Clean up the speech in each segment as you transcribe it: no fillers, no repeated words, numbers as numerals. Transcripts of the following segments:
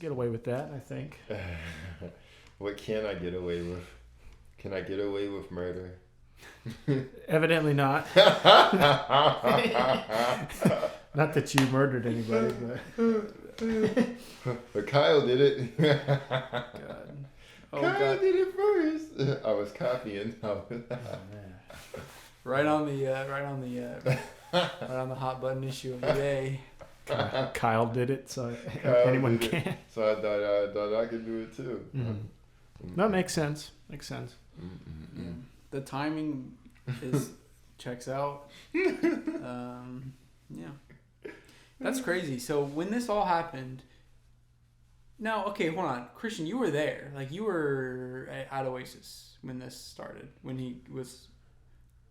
get away with that, I think. What can I get away with? Can I get away with murder? Evidently not. Not that you murdered anybody, but Kyle did it. God. Kyle did it first. I was copying. Oh, man. Right on the hot button issue of the day. Kyle did it, so Kyle anyone did can. It. So I thought I could do it too. Mm-hmm. That makes sense. Yeah. The timing checks out. Yeah. That's crazy. So when this all happened, now, okay, hold on. Christian, you were there. Like, you were at Oasis when this started.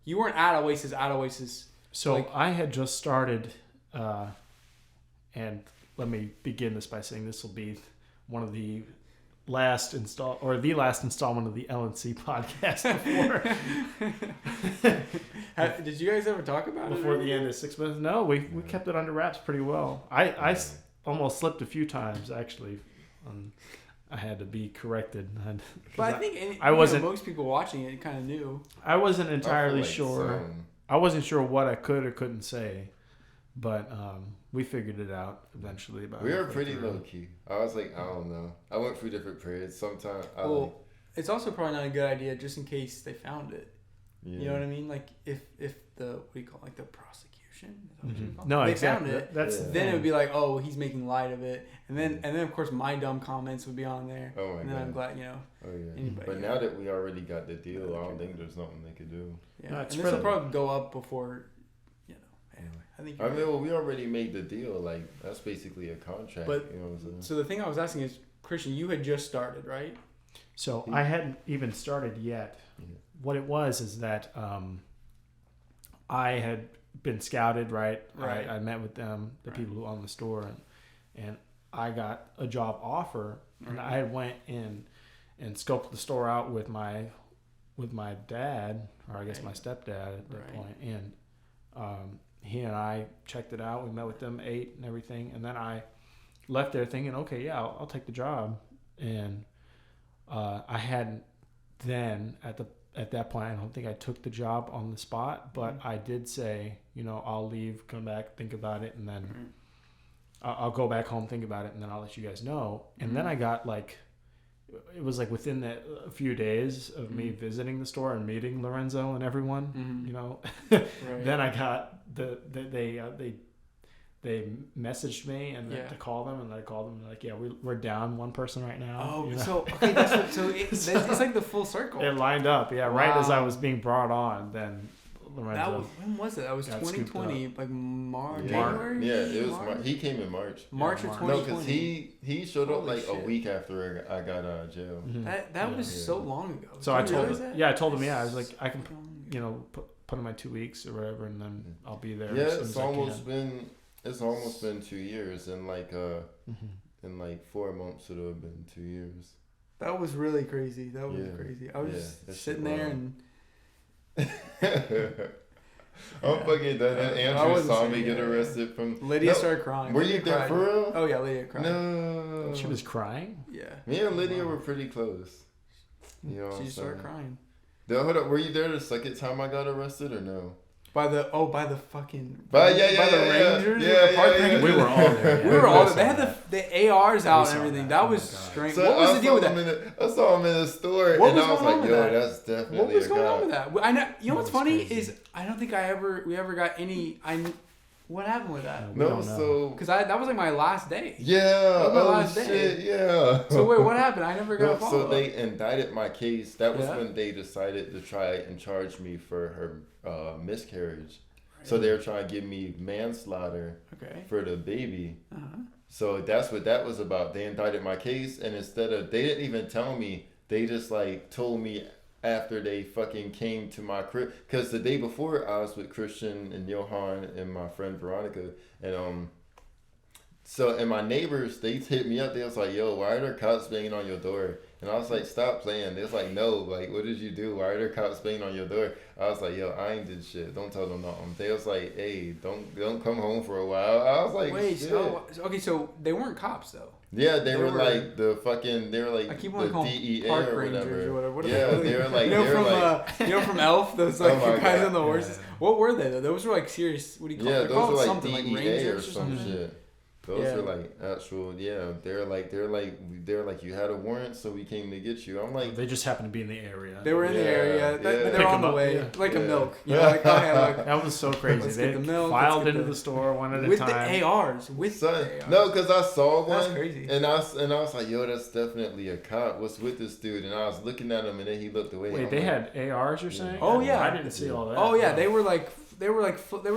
You weren't at Oasis. So I had just started, and let me begin this by saying this will be one of the last installment of the LNC podcast before. Did you guys ever talk about it? Before the end of 6 months? No, we kept it under wraps pretty well. I almost slipped a few times, actually. I had to be corrected. But I think most people watching it kind of knew. I wasn't entirely sure. I wasn't sure what I could or couldn't say, but we figured it out eventually. We were pretty low key. I was like, I don't know. I went through different periods. Sometimes it's also probably not a good idea just in case they found it. Yeah. You know what I mean? Like if the what do you call it? Like the prosecution? Mm-hmm. No, they exactly. found it. Then it would be like, oh, he's making light of it, and then of course my dumb comments would be on there. Oh my and God. then I'm glad Anybody, but now that we already got the deal, I don't think there's nothing they could do. Yeah, no, and this will probably go up before. Anyway, I think. We already made the deal. Like that's basically a contract. But you know what I'm saying? So the thing I was asking is, Christian, you had just started, right? So I hadn't even started yet. Yeah. What it was is that I had been scouted, right? I met with them, the people who own the store, and I got a job offer, and I went in and scoped the store out with my dad, or I guess my stepdad at that point, and he and I checked it out. We met with them, ate and everything, and then I left there thinking, okay, yeah, I'll take the job, and I hadn't then at that point, I don't think I took the job on the spot, but I did say, I'll leave, come back, think about it, and then I'll go back home, think about it, and then I'll let you guys know. And then I got it was like within a few days of me visiting the store and meeting Lorenzo and everyone, then I got they messaged me and to call them, and I called them and like, yeah, we're down one person right now. Oh, so okay, it's like the full circle. It lined up, right as I was being brought on. Then Lorenzo. When was it? That was 2020, like March, January. Yeah, it was. He came in March. March of 2020. No, because he showed up like a week after I got out of jail. Mm-hmm. That was so long ago. So I told him, I was like, I can, put in my 2 weeks or whatever, and then I'll be there. Yeah, it's almost been 2 years, and in like 4 months it'll have been 2 years. That was really crazy. That was crazy. I was just sitting there and. I'm fucking done. And Andrew saw me get arrested from. Lydia started crying. Were you there for real? Oh yeah, Lydia cried. No, she was crying. Yeah. Me and Lydia were pretty close. She started crying. Hold up, were you there the second time I got arrested or no? By the fucking Rangers. Yeah. We were all there. We were all there. They had the ARs out and everything. That was strange. So what was the deal with that? I saw him in the store, and I was like, "Yo, that's definitely." What was going on with that? I know. You know what's funny is I don't think we ever got any. What happened with that? No, so because that was like my last day. Yeah. That was my last day. Yeah. So wait, what happened? I never got a follow-up. So they indicted my case. That was when they decided to try and charge me for her miscarriage. Right. So they were trying to give me manslaughter for the baby. Uh-huh. So that's what that was about. They indicted my case, and they didn't even tell me. They just told me after they fucking came to my crib, because the day before I was with Christian and Johan and my friend Veronica, and and my neighbors, they hit me up. They was like, "Yo, why are there cops banging on your door?" And I was like, "Stop playing." They was like, "No, like, what did you do? Why are there cops banging on your door?" I was like, "Yo, I ain't did shit. Don't tell them nothing." They was like, "Hey, don't come home for a while." I was like, "Wait, shit. so they weren't cops though." Yeah, they were like the fucking. They were like I keep the on calling DEA park or rangers whatever. What Yeah, they were like. From Elf, those like Oh guys God. on the horses. Yeah. What were they though? Those were like serious. What do you call? Yeah, They're those called were like something DEA like rangers or some shit. Those are like actual, They're like you had a warrant, so we came to get you. I'm like, they just happened to be in the area. They were in the area. They were on the way, like a milk. You know, like, oh, yeah, like, that was so crazy. They the milk, filed into the store one at a time with the ARs. No, because I saw one. That's crazy. And I was like, yo, that's definitely a cop. What's with this dude? And I was looking at him, and then he looked away. Wait, they had ARs? You're saying? Oh yeah, I didn't see all that. Oh yeah, they were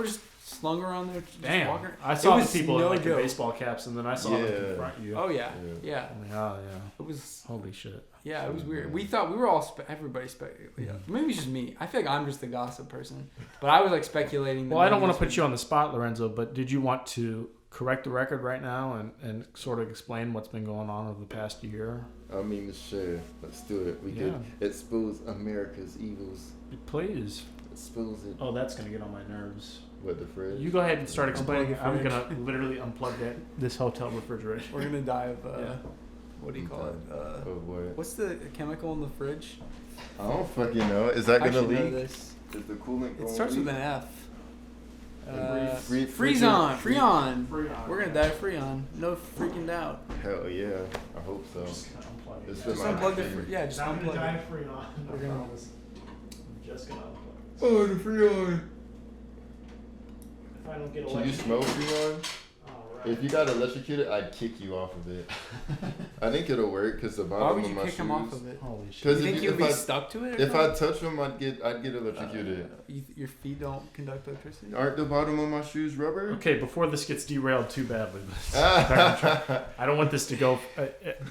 just slung around there. Damn. I saw the people in like the baseball caps, and then I saw them confront you. Oh yeah. Yeah. It was holy shit. Yeah, it was weird. We thought we were all everybody speculating. Maybe it's just me. I feel like I'm just the gossip person, but I was like speculating. Well, I don't want to put you on the spot, Lorenzo, but did you want to correct the record right now and sort of explain what's been going on over the past year? I mean, sure. Let's do it. We could expose America's evils. Please. Expose it. Oh, that's gonna get on my nerves. What, the fridge? You go ahead and start explaining. I'm gonna literally unplug this hotel refrigerator. We're gonna die of what do you call it? Of what? What's the chemical in the fridge? I don't fucking know. Is that gonna leak? This. Is the coolant? It starts with an F. Freon. Freon. We're gonna die of Freon. No freaking doubt. Hell yeah. I hope so. Just unplug it. Just unplug the just unplug it. We're gonna die of Freon. I'm just gonna unplug it. Oh, the Freon. If I don't get Can you smell Freon? If you got electrocuted, I'd kick you off of it. I think it'll work because the bottom of my shoes. Why would you kick him off of it? Holy shit! You think you'd be stuck to it? If I touch them, I'd get electrocuted. Your feet don't conduct electricity. Aren't the bottom of my shoes rubber? Okay, before this gets derailed too badly, I don't want this to go.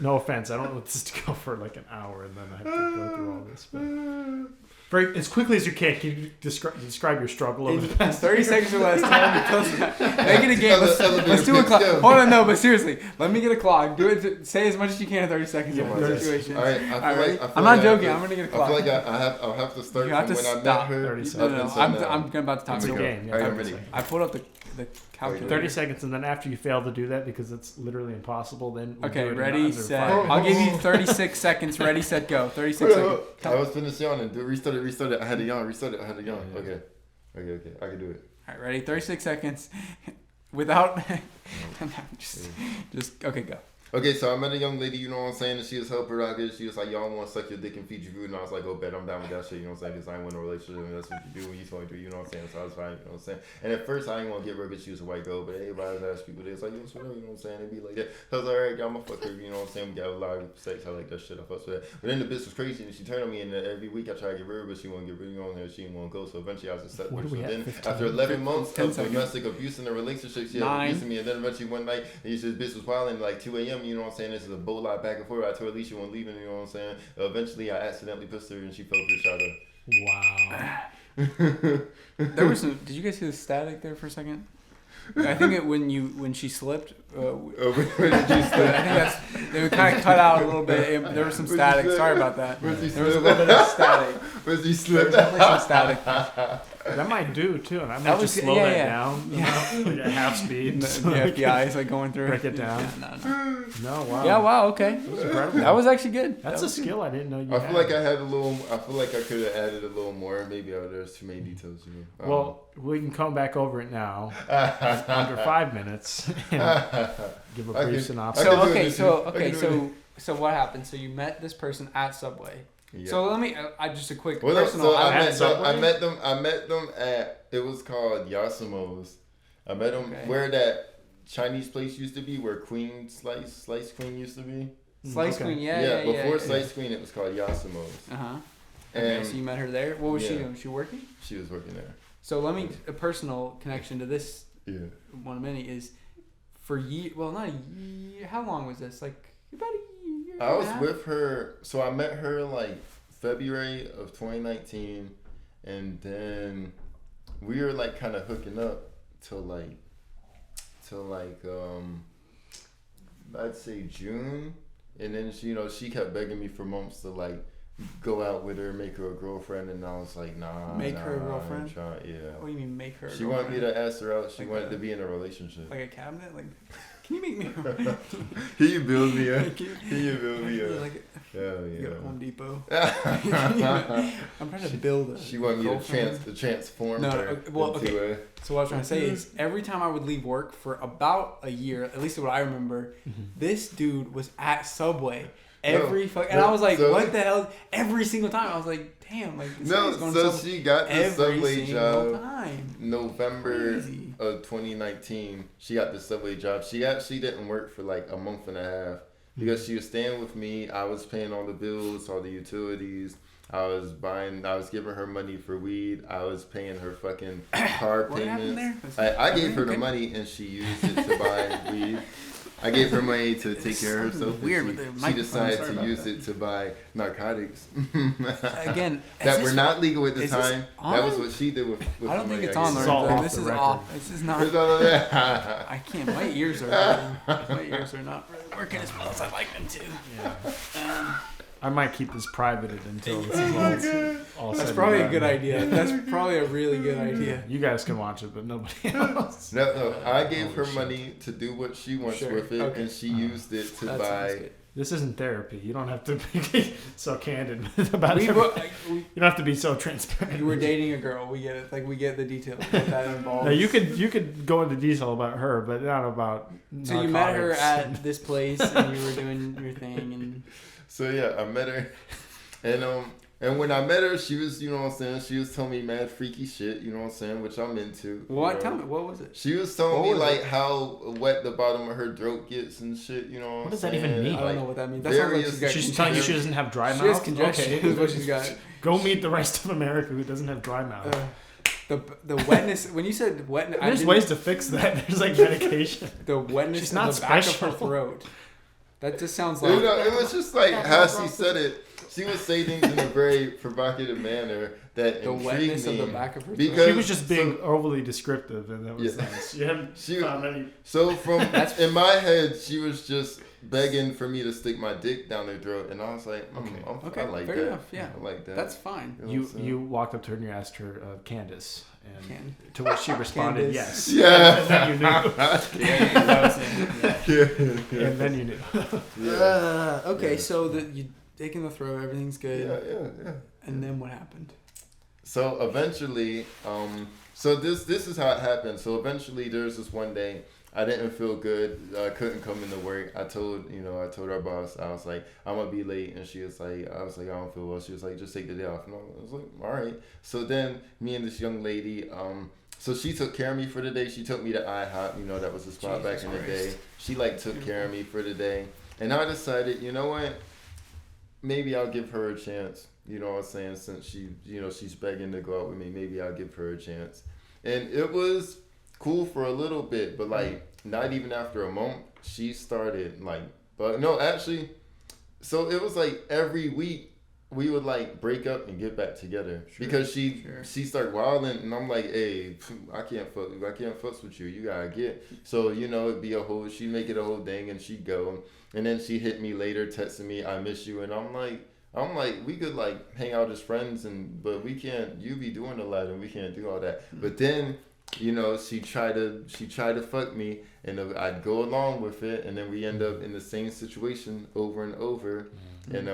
No offense, I don't want this to go for like an hour and then I have to go through all this. But very as quickly as you can you describe your struggle over the past 30 seconds or less? Make it a game. Let's do a clock. Hold on, no, but seriously, let me get a clock. Do it. Say as much as you can in 30 seconds. In one situation. All right, I'm not joking. I'm gonna get a clock. I feel like I'll have to start from when I met her. 30 seconds. No, I'm about to talk to the game. All right, I'm ready. I pulled up the calculator. 30 seconds, and then after you fail to do that because it's literally impossible, then okay, ready, set. I'll give you 36 seconds. Ready, set, go. 36 seconds. I was finished yawning. Restart it. I had to yawn. Restart it. I had to yawn. Okay. I can do it. All right, ready. 36 seconds. Without. just okay, go. Okay, so I met a young lady, you know what I'm saying, and she was helping her out good. She was like, y'all want to suck your dick and feed you food, and I was like, oh, bet I'm down with that shit, you know what I'm saying, because I ain't want a relationship, and that's what you do when you're 23, you know what I'm saying, so I was fine, you know what I'm saying. And at first, I didn't want to get her because she was a white girl, but everybody asked people, they was like, yo, what's up, you know what I'm saying, they be like that. So I was like, all right, I'm gonna fuck her, you know what I'm saying, we got a lot of sex, I like that shit, I fucks with that. But then the bitch was crazy, and she turned on me, and every week I try to get rid of her, but she won't get rid of me, she didn't want to go, so eventually I was just set with her. So then, after 11 months of domestic abuse in a relationship, she had abused me, and then eventually one night, this bitch was wilding like 2 a.m., you know what I'm saying, this is a boat lot back and forth. I told Alicia when leaving, you know what I'm saying. Eventually, I accidentally pissed her and she fell for a shower. Wow. There was some. Did you guys see the static there for a second? I think when she slipped. When did you slip? I think they would kind of cut out a little bit. There was some static. Sorry about that. There was a little bit of static. Was he slipped? There was definitely some static. That might do too. I might just slow that down. Like at half speed. The FBI is like going through. Break it down. No, wow. Yeah, wow. Okay. That was incredible. That was actually good. That's a skill I didn't know you had. I feel like I could have added a little more. Maybe there's too many details. You know. Well, we can come back over it now. Under 5 minutes. And give a brief synopsis. So what happened? So you met this person at Subway. Yeah. So let me. Just a quick personal. I met them at. It was called Yasimo's. I met them where that Chinese place used to be, where Slice Queen used to be. Slice Queen, yeah. Before Slice Queen, it was called Yasimo's. Okay, so you met her there. What was she doing? Was she working? She was working there. So let me a personal connection to this. Yeah. One of many is for year. Well, not a year. How long was this? Like about a year. I was with her. So I met her like February of 2019, and then we were like kind of hooking up till like I'd say June, and then she kept begging me for months to like go out with her, make her a girlfriend, and I was like, nah. Make her a girlfriend? Yeah. What do you mean make her a She girlfriend? wanted me to ask her out. She wanted to be in a relationship. Like a cabinet? Like Can you make me? Can you build me a? Can you build me a? Like, Hell yeah. Go to Home Depot. I'm trying to build a. She wanted me to transform her into a. So what I was trying to say is, every time I would leave work for about a year, at least what I remember, this dude was at Subway and I was like, what the hell? Every single time, I was like, damn, like this guy's going to she got the Subway job time. November of 2019. She got the Subway job. She actually didn't work for like a month and a half because she was staying with me. I was paying all the bills, all the utilities. I was giving her money for weed. I was paying her fucking car payments. I gave her the money and she used it to buy weed. I gave her money to take care of herself. She decided to use it to buy narcotics. Again, that were not legal at the time. That was what she did with I don't think it's on there. This is off. This is not. I can't. My ears are not really working as well as I'd like them to. Yeah. I might keep this privated until this is all That's probably a good idea. That's probably a really good idea. You guys can watch it, but nobody else. No. I gave her money to do what she wants with it, and she used it to buy. This isn't therapy. You don't have to be so candid about it. You don't have to be so transparent. You were dating a girl. We get it. Like, we get the details what that involves. Now, you could go into detail about her, but not about narcotics. So you met her at this place, and you were doing your thing, and. So yeah, I met her, and when I met her, she was, you know what I'm saying, she was telling me mad freaky shit, you know what I'm saying, which I'm into. What? Tell me, what was it? She was telling me like how wet the bottom of her throat gets and shit, you know what does that even mean? I don't know what that means. That sounds like she's telling you she doesn't have dry mouth? She has congestion. Okay. Is what she's got. Go meet the rest of America who doesn't have dry mouth. The wetness, when you said wetness... There's ways to fix that. There's like medication. The wetness in the back of her throat. That just sounds like... it was just like how she said it. She would say things in a very provocative manner that the wetness of the back of her throat. Because she was just being overly descriptive, and that was nice. You haven't found any... So in my head, she was just begging for me to stick my dick down her throat, and I was like, okay, I like fair that. Enough, yeah. I like that. That's fine. You walked up to her and you asked her, Candace, and to which she responded, yes. Yeah. And then you knew. And then you knew. Okay, so you dick in the throat, everything's good. Yeah. And then what happened? So eventually, so this is how it happened. So eventually, there was this one day I didn't feel good. I couldn't come into work. I told our boss, I was like, I'm gonna be late, and I was like, I don't feel well. She was like, just take the day off, and I was like, all right. So then me and this young lady, so she took care of me for the day. She took me to IHOP. That was the spot back in the day. She took care of me for the day, and I decided, you know what? Maybe I'll give her a chance. You know what I'm saying? Since she's begging to go out with me, maybe I'll give her a chance. And it was cool for a little bit, but not even after a month, she started but no, actually, so it was every week we would break up and get back together because she started wilding, and I'm like, hey, I can't fuss with you. You gotta get. So it'd be she'd make it a whole thing, and she'd go, and then she hit me later, texting me, I miss you, and I'm like, we could hang out as friends, but we can't. You be doing a lot, and we can't do all that. But then, she tried to fuck me, and I'd go along with it, and then we end up in the same situation over and over, and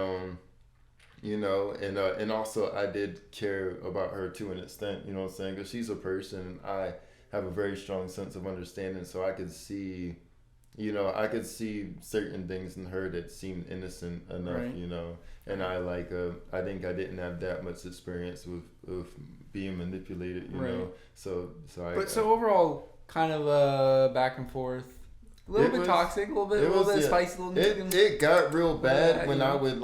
and also I did care about her to an extent, you know what I'm saying, because she's a person, and I have a very strong sense of understanding, so I could see. I could see certain things in her that seemed innocent enough, right. And I think I didn't have that much experience with being manipulated, you know. So overall, kind of back and forth, a little bit toxic, a little bit spicy, a little bit. It got real bad when I would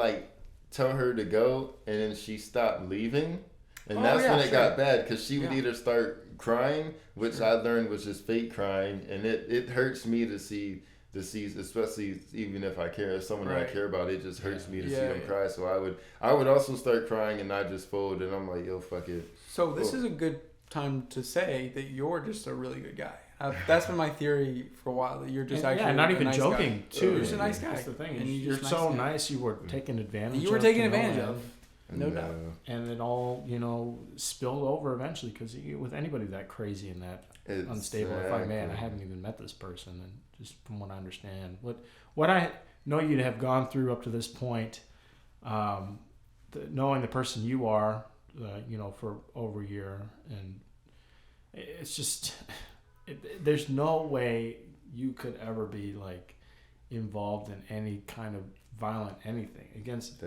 tell her to go, and then she stopped leaving, and that's when it got bad because she would either start crying, which I learned was just fake crying, and it hurts me to see, especially even if I care, if someone that I care about, it just hurts me to see them cry. So I would also start crying, and I just fold, and I'm like, yo, fuck it. So this is a good time to say that you're just a really good guy. That's been my theory for a while, that you're just actually not even nice joking guy. too. You're just a nice guy. That's the thing. And you're so nice. You were taken advantage. You were taken advantage of. No doubt. And it all, spilled over eventually, because with anybody that crazy and that unstable, I haven't even met this person, and just from what I understand. What I know you have gone through up to this point, knowing the person you are, for over a year, and it's just, there's no way you could ever be like involved in any kind of violent anything against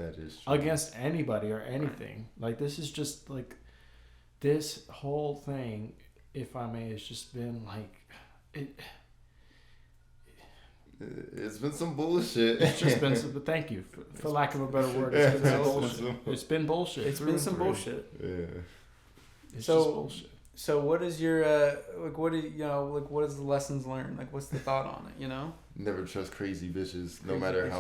anybody or anything. Like, this is just like, this whole thing, if I may, has just been like it's been some bullshit. It's just been some, but thank you for lack of a better word. It's been some bullshit. It's been bullshit. It's been some bullshit. Yeah. It's just bullshit. So what is your what is the lessons learned? Like, what's the thought on it, Never trust crazy bitches, no matter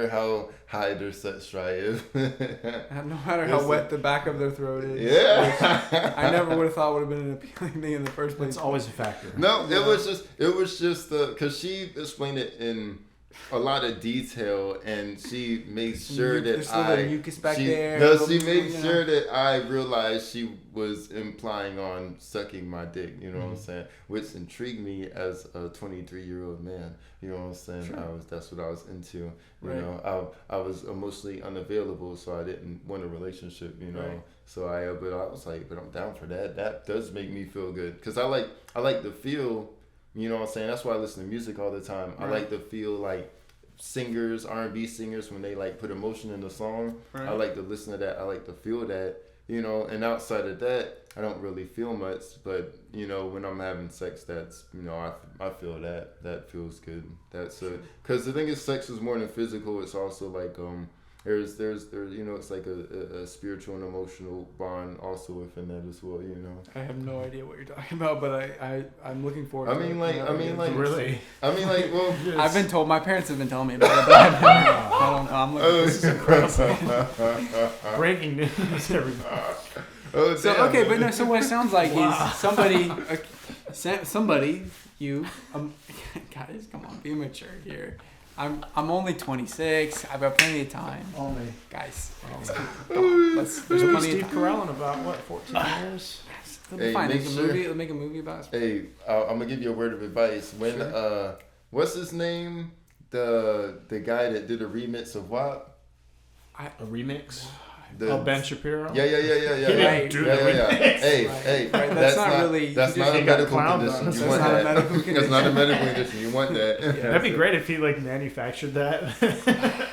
how high their sex drive is. No matter how wet the back of their throat is. Yeah. I never would have thought would have been an appealing thing in the first place. It's always a factor. No, it was just because she explained it in a lot of detail, and she made sure that she made sure that I realized she was implying on sucking my dick, you know what I'm saying, which intrigued me as a 23-year-old man, you know what I'm saying. Sure. That's what I was into, you know. I was emotionally unavailable, so I didn't want a relationship, you know. Right. So but I was like, but I'm down for that. That does make me feel good, because I like to feel. You know what I'm saying? That's why I listen to music all the time. Right. I like to feel like singers, R&B singers, when they like put emotion in the song. Right. I like to listen to that. I like to feel that, you know. And outside of that, I don't really feel much. But, you know, when I'm having sex, that's, you know, I feel that. That feels good. That's because the thing is, sex is more than physical. It's also like there's you know, it's like a spiritual and emotional bond also within that as well, you know. I have no idea what you're talking about, but I'm looking forward to it. Really? Well, yes. I've been told, my parents have been telling me about it, but I don't know. I'm looking forward to it. Breaking news, everybody. So what it sounds like is somebody, you, guys, come on, be mature here. I'm only 26. I've got plenty of time. Only. Guys. Come on. There's plenty of Steve time. Carell in about, 14 years? It'll be fine. They'll make a movie about us. Hey, I'm going to give you a word of advice. When, what's his name? The guy that did a remix of WAP? A remix? Ben Shapiro? Yeah. He didn't do the remix. Hey. Right. That's not really... That's not a medical condition. You want that. That's not a medical condition. You want that. Yeah, that'd be great if he, like, manufactured that.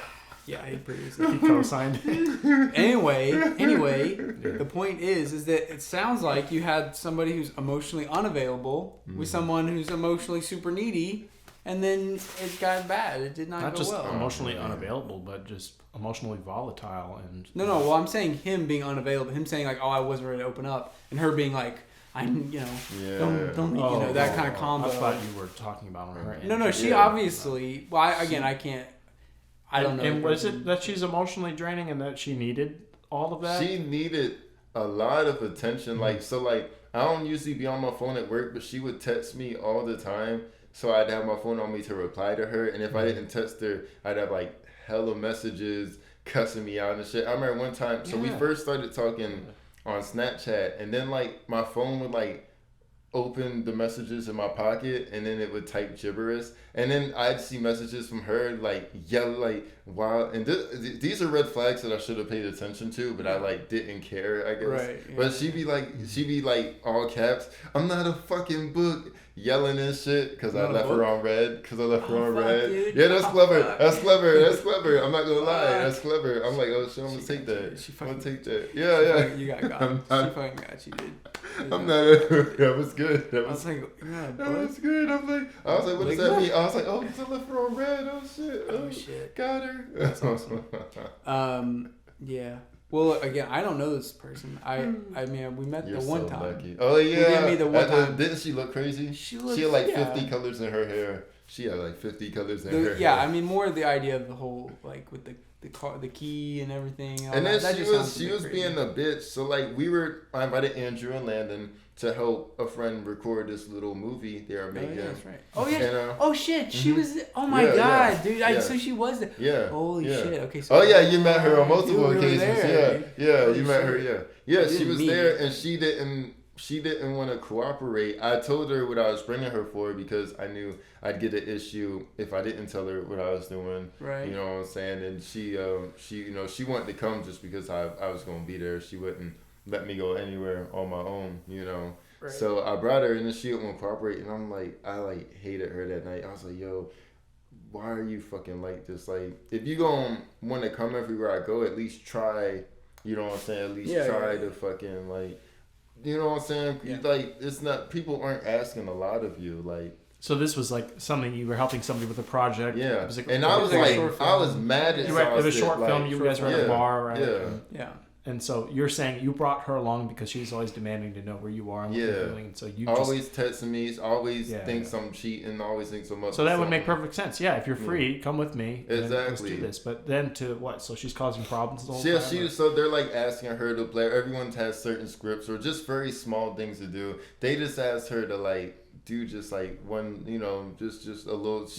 Yeah, he'd produce it. He co-signed it. Anyway, the point is that it sounds like you had somebody who's emotionally unavailable with someone who's emotionally super needy, and then it got bad. It did not go well. Not just emotionally unavailable, but just emotionally volatile. And No, well, I'm saying him being unavailable, him saying like, oh, I wasn't ready to open up, and her being like, don't that kind of combo. I thought you were talking about on her end. No, she obviously, I can't. I don't know. And was it that she's emotionally draining and that she needed all of that? She needed a lot of attention. Like, I don't usually be on my phone at work, but she would text me all the time. So I'd have my phone on me to reply to her. And if I didn't text her, I'd have like hella messages cussing me out and shit. I remember one time, we first started talking on Snapchat, and then like my phone would like open the messages in my pocket, and then it would type gibberish, and then I'd see messages from her like yell like wow, and these are red flags that I should have paid attention to, but I like didn't care, I guess. Right, yeah. But she'd be like all caps, I'm not a fucking book, yelling and shit because I left her on red. Dude. Yeah, that's clever. That's clever. I'm not gonna lie, that's clever. I'm like, oh shit, I'm gonna take that. I'm gonna take that. Yeah. You got she fucking got you, dude. I'm not. That was good. That was good. I was like, what does that mean? I was like, oh, because I left her on red. Oh shit. Got her. That's awesome. Yeah. Well, again, I don't know this person. I mean, we met the one time. Lucky. Oh yeah. We didn't meet the one time. Didn't she look crazy? She had like 50 colors in her hair. She had like 50 colors in her hair. Yeah, I mean, more the idea of the whole like with the car, the key and everything. And then she was being a bitch. So like I invited Andrew and Landon to help a friend record this little movie they are making. Oh yeah, that's right. Oh yeah. Oh shit, she was. Oh my god, dude. So she was. Holy shit. Okay. So you met her on multiple occasions. Yeah, you met her. Yeah, she was there, and she didn't. she didn't want to cooperate. I told her what I was bringing her for because I knew I'd get an issue if I didn't tell her what I was doing. Right. You know what I'm saying? And she she wanted to come just because I was going to be there. She wouldn't let me go anywhere on my own, you know. Right. So I brought her, and then she didn't want to cooperate. And I'm like, I hated her that night. I was like, yo, why are you fucking like this? Like, if you gonna want to come everywhere I go, at least try. You know what I'm saying? At least try to fucking like. You know what I'm saying? Yeah. Like, it's not, people aren't asking a lot of you. Like, so this was like something you were helping somebody with a project. Yeah. And I was like, I was mad at it was a short film. You guys were at a bar, right? Yeah. Yeah. And so you're saying you brought her along because she's always demanding to know where you are and what you're doing. And so you always texting me, always thinks I'm cheating, always thinks I'm up. So that would make perfect sense. Yeah, if you're free, come with me. Exactly. Let's do this. But then to what? So she's causing problems the whole time? So they're like asking her to play. Everyone has certain scripts or just very small things to do. They just asked her to like do just like one, you know, just a little.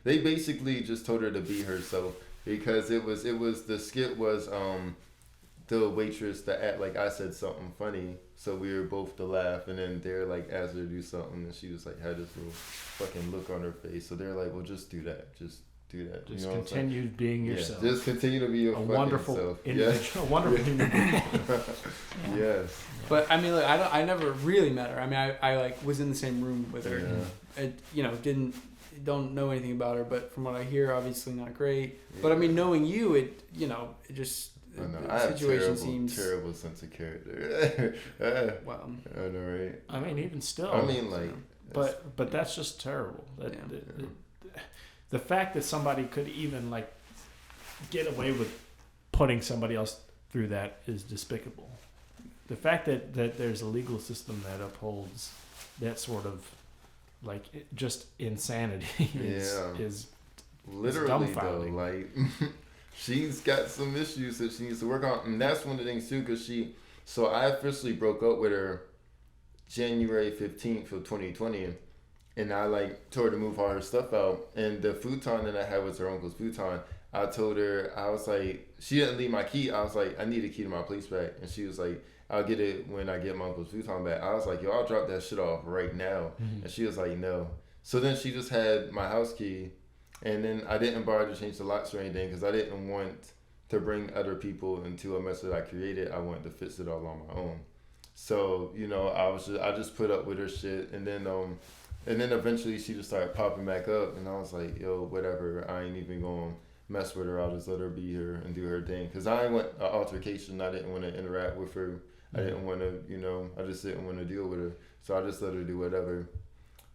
They basically just told her to be herself because it was the skit was the waitress that act like I said something funny, so we were both to laugh, and then they're like asked her to do something, and she was like had this little fucking look on her face. So they're like, well, just do that, just do that. Just continue being yourself. Just continue to be your fucking wonderful self. Individual, a wonderful individual. Yes. But I mean, like, I never really met her. I mean, I like was in the same room with her. Yeah. And, don't know anything about her, but from what I hear, obviously not great. Yeah. But I mean, knowing you, it just. I have terrible sense of character. Well, I know, right? I mean, even still. I mean, like, but that's just terrible. The fact that somebody could even like get away with putting somebody else through that is despicable. The fact that there's a legal system that upholds that sort of like just insanity is literally though, like. She's got some issues that she needs to work on, and that's one of the things too. Cause so I officially broke up with her January 15th of 2020, and I like told her to move all her stuff out. And the futon that I had was her uncle's futon. I told her, I was like, she didn't leave my key. I was like, I need a key to my place back, and she was like, I'll get it when I get my uncle's futon back. I was like, yo, I'll drop that shit off right now, and she was like, no. So then she just had my house key. And then I didn't bother to change the locks or anything because I didn't want to bring other people into a mess that I created. I wanted to fix it all on my own. So, you know, I just put up with her shit, and then eventually she just started popping back up, and I was like, yo, whatever. I ain't even gonna mess with her. I'll just let her be here and do her thing. Cause I want an altercation. I didn't want to interact with her. I didn't want to, you know, I just didn't want to deal with her. So I just let her do whatever.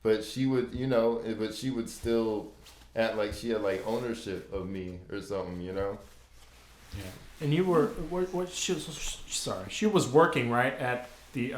But she would, you know, but she would still act like she had like ownership of me or something, you know. Yeah. And you were what she was working right at the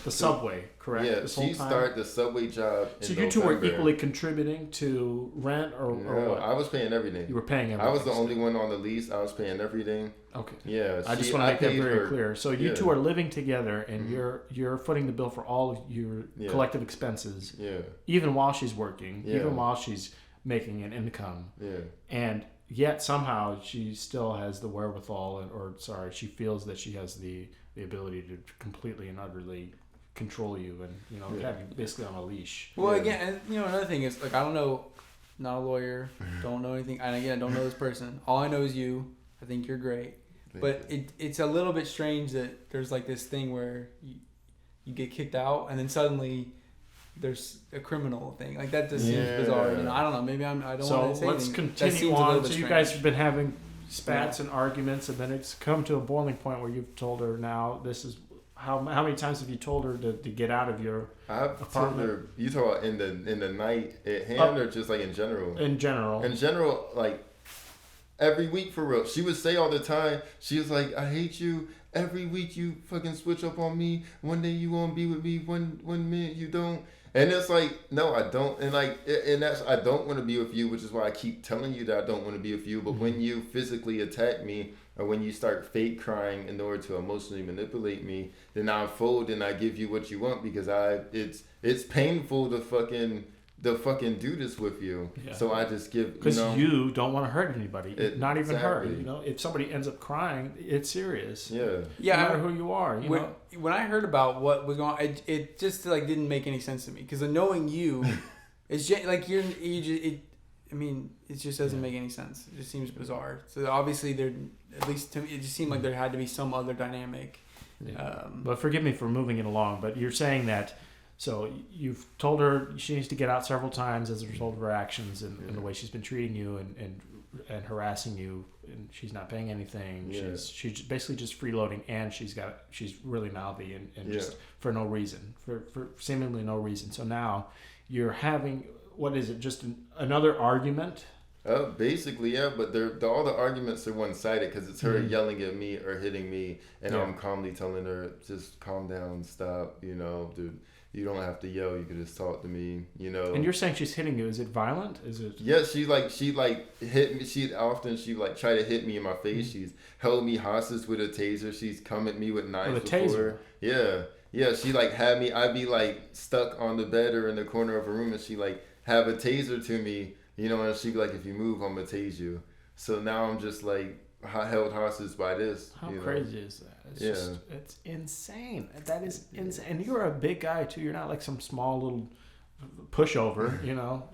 subway, correct? Yeah, she started the subway job. So you two were equally contributing to rent or what? I was paying everything. You were paying everything. I was the only one on the lease. I was paying everything. Okay. Yeah. I just want to make that very clear. So you two are living together, and you're footing the bill for all of your collective expenses. Yeah. Even while she's working, even while she's making an income. Yeah. And yet somehow she still has the wherewithal, she feels that she has the ability to completely and utterly control you and have you basically on a leash. Well, again, another thing is like I don't know, not a lawyer, don't know anything, and again, don't know this person. All I know is you. I think you're great, but it's a little bit strange that there's like this thing where you get kicked out and then suddenly there's a criminal thing like that. Just seems bizarre. I don't know. Maybe I don't want to say anything. So let's continue on. So you guys have been having spats and arguments, and then it's come to a boiling point where you've told her now this is how many times have you told her to get out of your apartment? Told her, you talk about in the night at hand or just like in general? In general, like every week for real. She would say all the time, she was like, I hate you. Every week you fucking switch up on me. One day you gonna be with me, one minute you don't. And it's like, no, I don't. And that's, I don't want to be with you, which is why I keep telling you that I don't want to be with you. But when you physically attack me or when you start fake crying in order to emotionally manipulate me, then I fold and I give you what you want because it's painful to fucking they'll fucking do this with you. Yeah. So I just give, because you don't want to hurt anybody, not even exactly. her. You know, if somebody ends up crying, it's serious. Yeah, no matter who you are. You know? When I heard about what was going on, it just like didn't make any sense to me, because knowing you, it's just, like I mean, it just doesn't make any sense. It just seems bizarre. So obviously there, at least to me, it just seemed like there had to be some other dynamic. Yeah. But forgive me for moving it along. But you're saying that. So you've told her she needs to get out several times as a result of her actions and the way she's been treating you and harassing you, and she's not paying anything. Yeah. She's basically just freeloading, and she's really mouthy and just for no reason, for seemingly no reason. So now you're having, what is it, just another argument? Basically, yeah, but all the arguments are one-sided, because it's her yelling at me or hitting me, and I'm calmly telling her, just calm down, stop, dude. You don't have to yell. You can just talk to me, And you're saying she's hitting you. Is it violent? Is it? Yeah, she hit me. She try to hit me in my face. She's held me hostage with a taser. She's come at me with knives with a taser. Yeah. She had me. I'd be stuck on the bed or in the corner of a room, and she have a taser to me, and she'd be like, "If you move, I'm gonna tase you." So now I'm just held hostage by this. How crazy is that? It's insane. That is insane. And you're a big guy too. You're not like some small little pushover,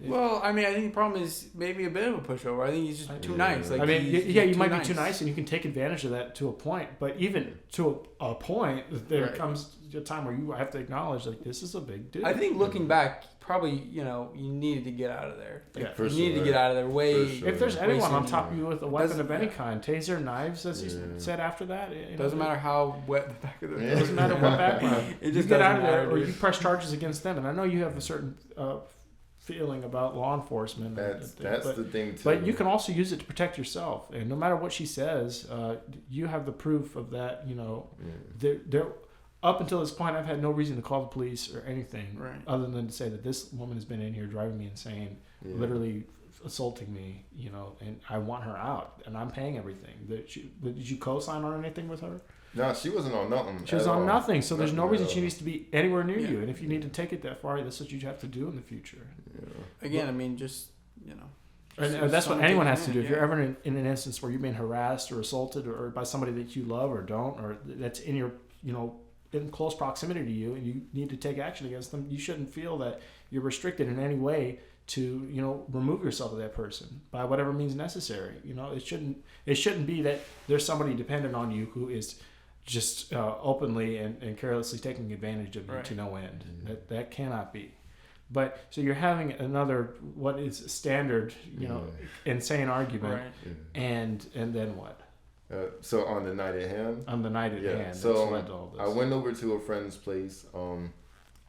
Well, I mean, I think the problem is maybe a bit of a pushover. I think he's just too nice. You might be too nice, and you can take advantage of that to a point. But even to a point, there comes a time where you have to acknowledge, this is a big dude. I think looking back, probably, you needed to get out of there. For you needed to get out of there way. If there's anyone on top of you with a weapon of any kind, taser, knives, as you said after that, doesn't matter how wet the back of the It doesn't matter what background. It just get out of there, or you press charges against them. And I know you have a certain feeling about law enforcement. That's the thing too. But you can also use it to protect yourself. And no matter what she says, you have the proof of that. They're up until this point, I've had no reason to call the police or anything, other than to say that this woman has been in here driving me insane, literally assaulting me, and I want her out, and I'm paying everything. Did you co-sign on anything with her? No, she wasn't on nothing. She was on nothing, so there's no reason she needs to be anywhere near you. And if you need to take it that far, that's what you have to do in the future. Yeah. Again, I mean, just, And that's what anyone has to do. If you're ever in an instance where you're being harassed or assaulted or by somebody that you love or don't, or that's in your, in close proximity to you, and you need to take action against them, you shouldn't feel that you're restricted in any way to remove yourself of that person by whatever means necessary. It shouldn't be that there's somebody dependent on you who is just openly and carelessly taking advantage of you to no end. Mm-hmm. That cannot be. But so you're having another what is standard insane argument, and then what? So on the night at hand? On the night at hand. So I went over to a friend's place.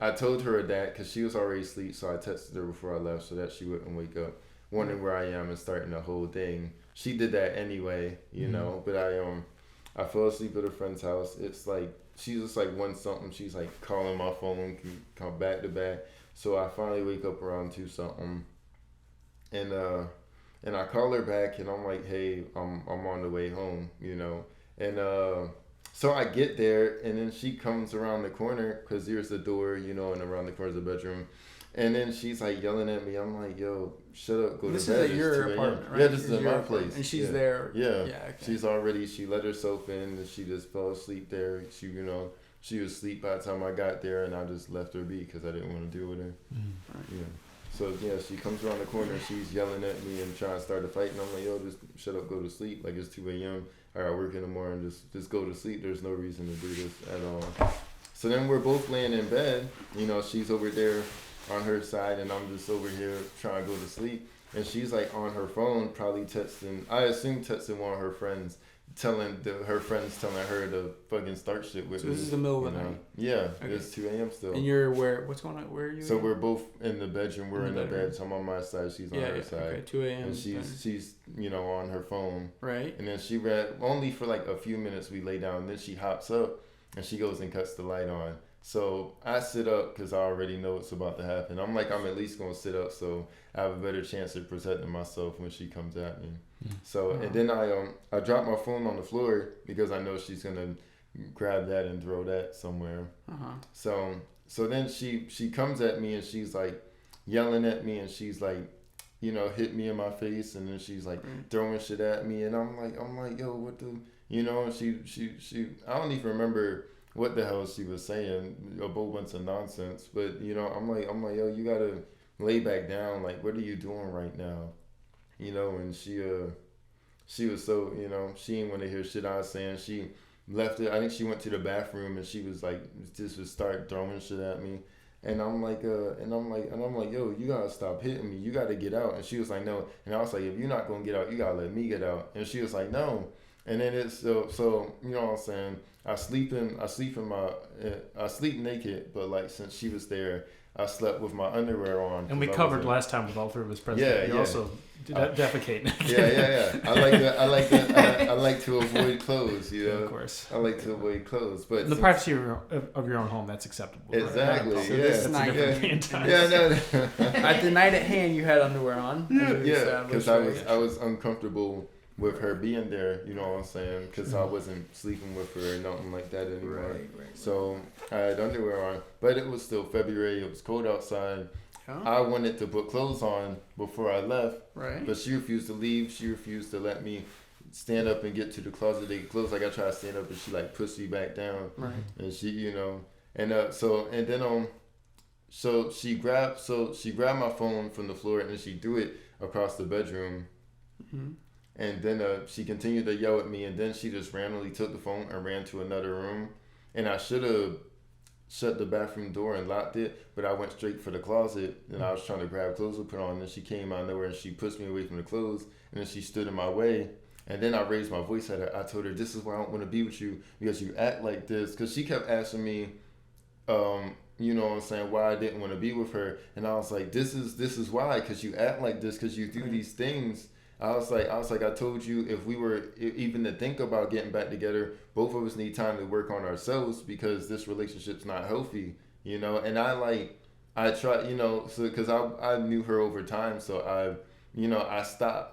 I told her that because she was already asleep, so I texted her before I left so that she wouldn't wake up wondering where I am and starting the whole thing. She did that anyway, but I fell asleep at a friend's house. It's she's just one something. She's calling my phone, can come back to back. So I finally wake up around 2 something, and I call her back, and I'm like, hey, I'm on the way home, and so I get there, and then she comes around the corner, because here's the door, and around the corner is the bedroom, and then she's yelling at me. I'm like, yo, shut up, go to bed. This is at your apartment, right? Yeah, this is at my place. And she's there. Yeah. Okay. She let herself in, and she just fell asleep there. She was asleep by the time I got there, and I just left her be because I didn't want to deal with her. Mm-hmm. Yeah. So she comes around the corner, she's yelling at me and trying to start a fight, and I'm like, yo, just shut up, go to sleep. It's 2 a.m. I got work in the morning, just go to sleep. There's no reason to do this at all. So then we're both laying in bed. She's over there on her side, and I'm just over here trying to go to sleep. And she's on her phone, probably texting. I assume texting one of her friends, telling her to fucking start shit with me. So this is the middle of the night. Yeah, okay. It's 2 a.m. still. And you're where? What's going on? Where are you? So we're both in the bedroom. We're in the bed. So I'm on my side. She's on her side. Okay, 2 a.m. And she's on her phone. Right. And then she read only for a few minutes. We lay down. And then she hops up and she goes and cuts the light on. So I sit up because I already know what's about to happen. I'm at least gonna sit up so I have a better chance of protecting myself when she comes at me. So and then I drop my phone on the floor because I know she's gonna grab that and throw that somewhere. So then she comes at me and she's yelling at me, and she's like, you know, hit me in my face, and then she's like throwing shit at me, and I'm like, yo, what the, you know, and she, I don't even remember what the hell she was saying, a whole bunch of nonsense, but you know, I'm like, yo, you gotta lay back down, like, what are you doing right now, you know, and she was so, you know, she didn't want to hear shit I was saying. She left it. I think she went to the bathroom and she was like, just would start throwing shit at me. And I'm like, yo, you gotta stop hitting me. You gotta get out. And she was like, no. And I was like, if you're not gonna get out, you gotta let me get out. And she was like, no. And then it's so you know what I'm saying. I sleep naked, but like since she was there, I slept with my underwear on. And we covered last time with all three of us present. Yeah, you also defecate. Yeah. I like to avoid clothes. You know, of course. I like to avoid clothes, but in the privacy of your own home, that's acceptable. Exactly. Right? So this night, At the night at hand, you had underwear on. Yeah, because I was uncomfortable with her being there, you know what I'm saying? Because I wasn't sleeping with her or nothing like that anymore. Right. So I had underwear on, but it was still February. It was cold outside. Oh. I wanted to put clothes on before I left, right? But she refused to leave. She refused to let me stand up and get to the closet to get clothes. Like I tried to stand up, and she like pushed me back down. Right. And she, you know, so she grabbed my phone from the floor and then she threw it across the bedroom. Mm-hmm. And then she continued to yell at me, and then she just randomly took the phone and ran to another room. And I should have shut the bathroom door and locked it, but I went straight for the closet, and I was trying to grab clothes to put on, and then she came out of nowhere, and she pushed me away from the clothes, and then she stood in my way. And then I raised my voice at her. I told her, this is why I don't want to be with you, because you act like this. Because she kept asking me, you know what I'm saying, why I didn't want to be with her. And I was like, this is why, because you act like this, because you do these things. I was like, I told you if we were even to think about getting back together, both of us need time to work on ourselves because this relationship's not healthy, you know. And I tried, you know, so because I knew her over time, so I stopped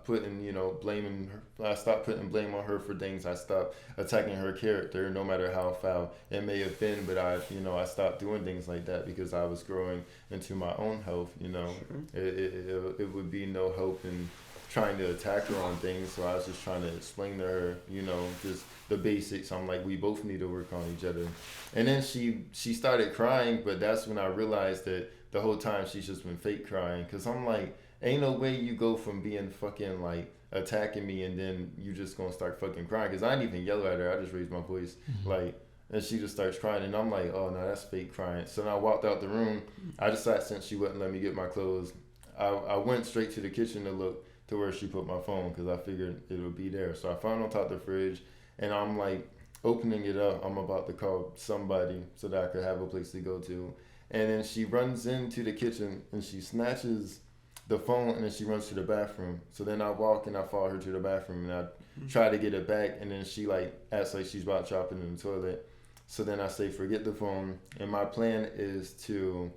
putting, you know, blaming her. I stopped putting blame on her for things. I stopped attacking her character, no matter how foul it may have been. But I stopped doing things like that because I was growing into my own health. You know, it would be no hope in trying to attack her on things. So I was just trying to explain to her, you know, just the basics. I'm like, we both need to work on each other. And then she started crying, but that's when I realized that the whole time she's just been fake crying. Cause I'm like, ain't no way you go from being fucking like attacking me and then you just gonna start fucking crying. Cause I didn't even yell at her. I just raised my voice. Like, and she just starts crying and I'm like, oh no, that's fake crying. So then I walked out the room. I decided since she wouldn't let me get my clothes, I went straight to the kitchen to look to where she put my phone. Cause I figured it would be there. So I found on top of the fridge and I'm like opening it up. I'm about to call somebody so that I could have a place to go to. And then she runs into the kitchen and she snatches the phone and then she runs to the bathroom. So then I walk and I follow her to the bathroom and I try to get it back and then she like acts like she's about to drop it in the toilet. So then I say, forget the phone. And my plan is to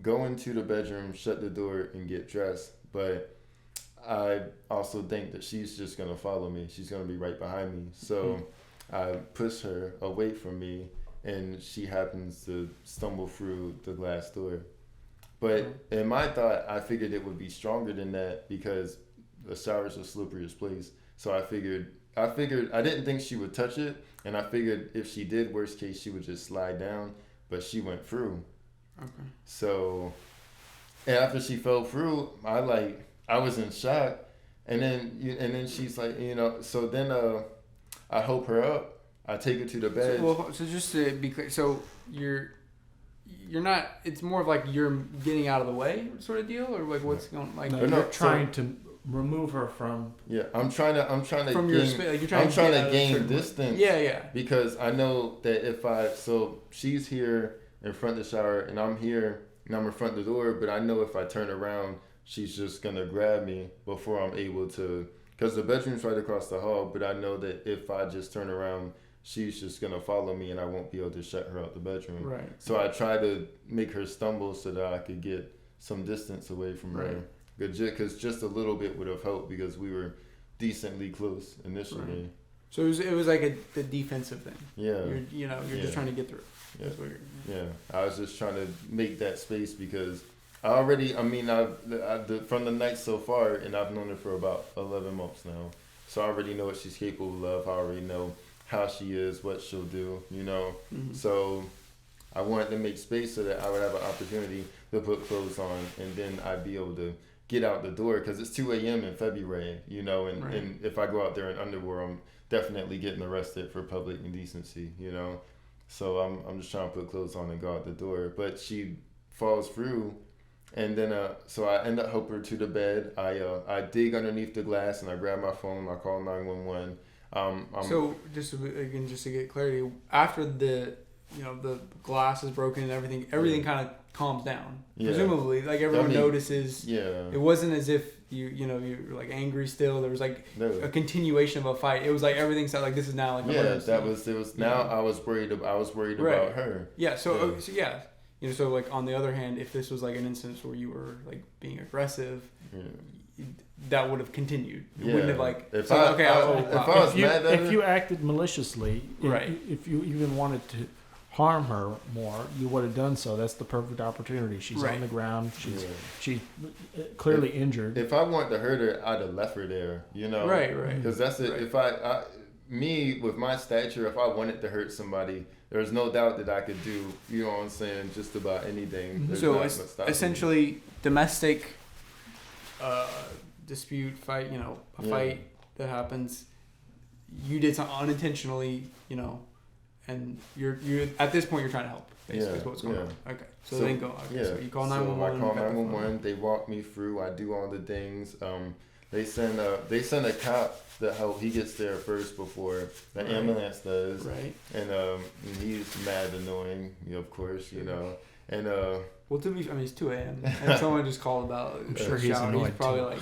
go into the bedroom, shut the door and get dressed. But I also think that she's just going to follow me. She's going to be right behind me. So I push her away from me and she happens to stumble through the glass door. But in my thought, I figured it would be stronger than that because the shower's the slipperiest place. So I figured I didn't think she would touch it, and I figured if she did, worst case, she would just slide down, but she went through. Okay. So and after she fell through, I was in shock, and then she's like, you know, so then I help her up. I take her to the bed. So just to be clear, so you're not. It's more of like you're getting out of the way sort of deal, or like what's going like. No, you're trying to remove her from. Yeah, I'm trying to from gain, your space. Like you're trying to gain distance. Yeah. Because I know that so she's here in front of the shower and I'm here and I'm in front of the door, but I know if I turn around, she's just gonna grab me before I'm able to. Because the bedroom's right across the hall, but I know that if I just turn around, she's just going to follow me and I won't be able to shut her out the bedroom. Right. So I try to make her stumble so that I could get some distance away from her. Because just a little bit would have helped because we were decently close initially. So it was like the defensive thing. Yeah. You're just trying to get through. Yeah. I was just trying to make that space because I've from the night so far, and I've known her for about 11 months now. So I already know what she's capable of. I already know how she is, what she'll do, Mm-hmm. So I wanted to make space so that I would have an opportunity to put clothes on, and then I'd be able to get out the door because it's 2 a.m. in February, and if I go out there in underwear, I'm definitely getting arrested for public indecency, So I'm just trying to put clothes on and go out the door. But she falls through, and then so I end up helping her to the bed. I dig underneath the glass and I grab my phone. I call 911. So just to get clarity, after the glass is broken and everything kind of calms down. Yeah. Presumably, like everyone notices. Yeah. It wasn't as if you're like angry still. There was like a continuation of a fight. It was like everything sounded like this is now like now I was worried about her. Yeah. So so like on the other hand, if this was like an instance where you were like being aggressive. Yeah. That would have continued. You wouldn't have like. If you acted maliciously, right? If you even wanted to harm her more, you would have done so. That's the perfect opportunity. She's on the ground. She's clearly injured. If I wanted to hurt her, I'd have left her there. Right. Because that's it. Right. If me with my stature, if I wanted to hurt somebody, there's no doubt that I could do. You know what I'm saying? Just about anything. There's essentially domestic. Dispute, fight, a fight that happens. You did something unintentionally, and you're at this point you're trying to help. Basically, is what's going on. Okay, so then go. Okay, so you call 911. So I call 911. They walk me through. I do all the things. They send a cop to help. He gets there first before the ambulance does. Right. And he's mad annoying, of course, And well, it's 2 a.m. and someone just called about. I'm sure he's annoyed. He's probably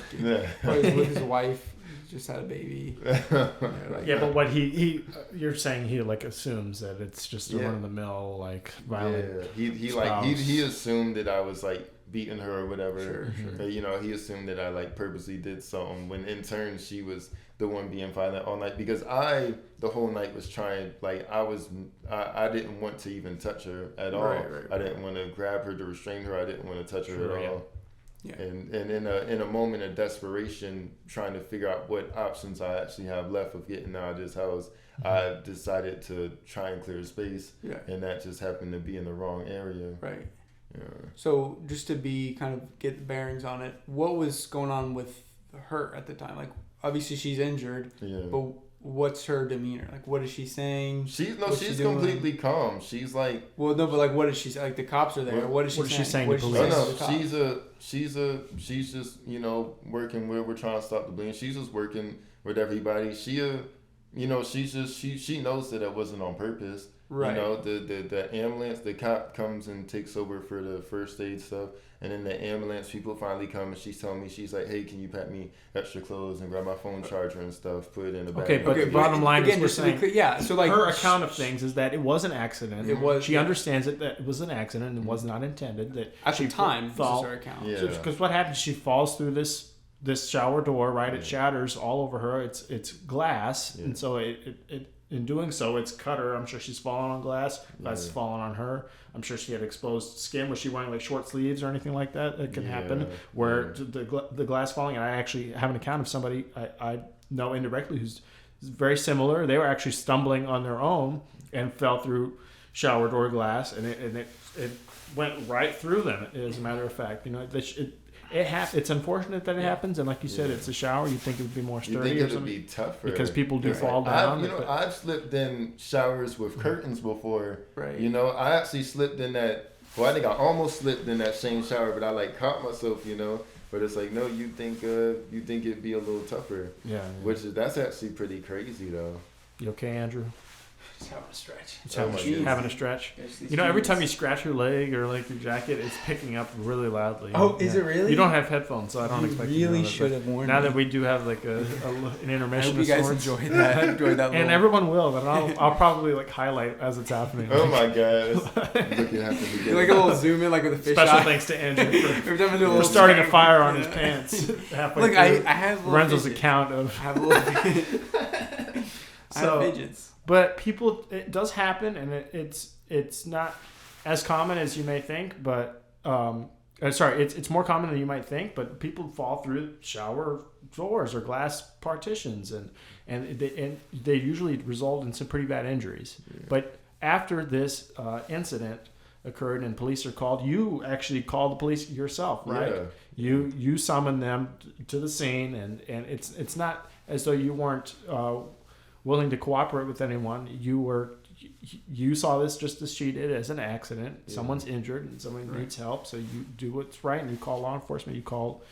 probably with his wife, just had a baby. But what you're saying he like assumes that it's just a run of the mill like violent. Yeah. He assumed that I was like beating her or whatever. Sure. He assumed that I like purposely did something when in turn she was the one being violent all night because the whole night was trying I didn't want to even touch her at all. Right. I didn't want to grab her to restrain her. I didn't want to touch her at all. Yeah. And in a moment of desperation, trying to figure out what options I actually have left of getting out of this house, I decided to try and clear space. Yeah. And that just happened to be in the wrong area. Right. Yeah. So just to get the bearings on it, what was going on with her at the time? Like obviously she's injured, but what's her demeanor? Like what is she saying? She's completely calm. She's like but like what is she like? The cops are there. What is she saying? She's just working where we're trying to stop the bleeding. She's just working with everybody. She knows that it wasn't on purpose. Right. The ambulance, the cop comes and takes over for the first aid stuff, and then the ambulance people finally come and she's telling me, she's like, hey, can you pack me extra clothes and grab my phone charger and stuff, put it in the bag. Okay, but the bottom line is we're saying, so like her account of things is that it was an accident. She understands that it was an accident and was not intended. That at the time, this is her account. Because what happens? She falls through this shower door, right? It shatters all over her. It's glass, and so it in doing so, it's cut her. I'm sure she's fallen on glass. Glass is falling on her. I'm sure she had exposed skin. Was she wearing like short sleeves or anything like that? That can happen where the glass falling. And I actually have an account of somebody I know indirectly who's very similar. They were actually stumbling on their own and fell through shower door glass, and it went right through them. As a matter of fact, it's unfortunate that it happens, and like you said, it's a shower. You'd think it would be more sturdy. You think it would be tougher because people do fall down. I've slipped in showers with curtains before. Right. I actually slipped in that. Well, I think I almost slipped in that same shower, but I caught myself. But it's like, no, you think it'd be a little tougher. Yeah. That's actually pretty crazy though. You okay, Andrew? Just having a stretch. Having a stretch. Every time you scratch your leg or like your jacket, it's picking up really loudly. Oh, is it really? You don't have headphones, so I don't expect you to really should have warned me. Now that we do have like an intermission. I hope you guys enjoyed that. And everyone will, but I'll probably highlight as it's happening. Oh my god! Like a little zoom in, like with a fish Special eye. Thanks to Andrew for starting a fire on his pants halfway Look, through I have Lorenzo's account of. I have a little. I have fidgets. But people, it does happen, and it's not as common as you may think, but it's more common than you might think. But people fall through shower doors or glass partitions, and they usually result in some pretty bad injuries. Yeah. But after this incident occurred and police are called, you actually called the police yourself, right? Yeah. You summoned them to the scene, and it's not as though you weren't willing to cooperate with anyone. You saw this just as she did, as an accident. Yeah. Someone's injured and someone needs help, so you do what's right, and you call law enforcement, you call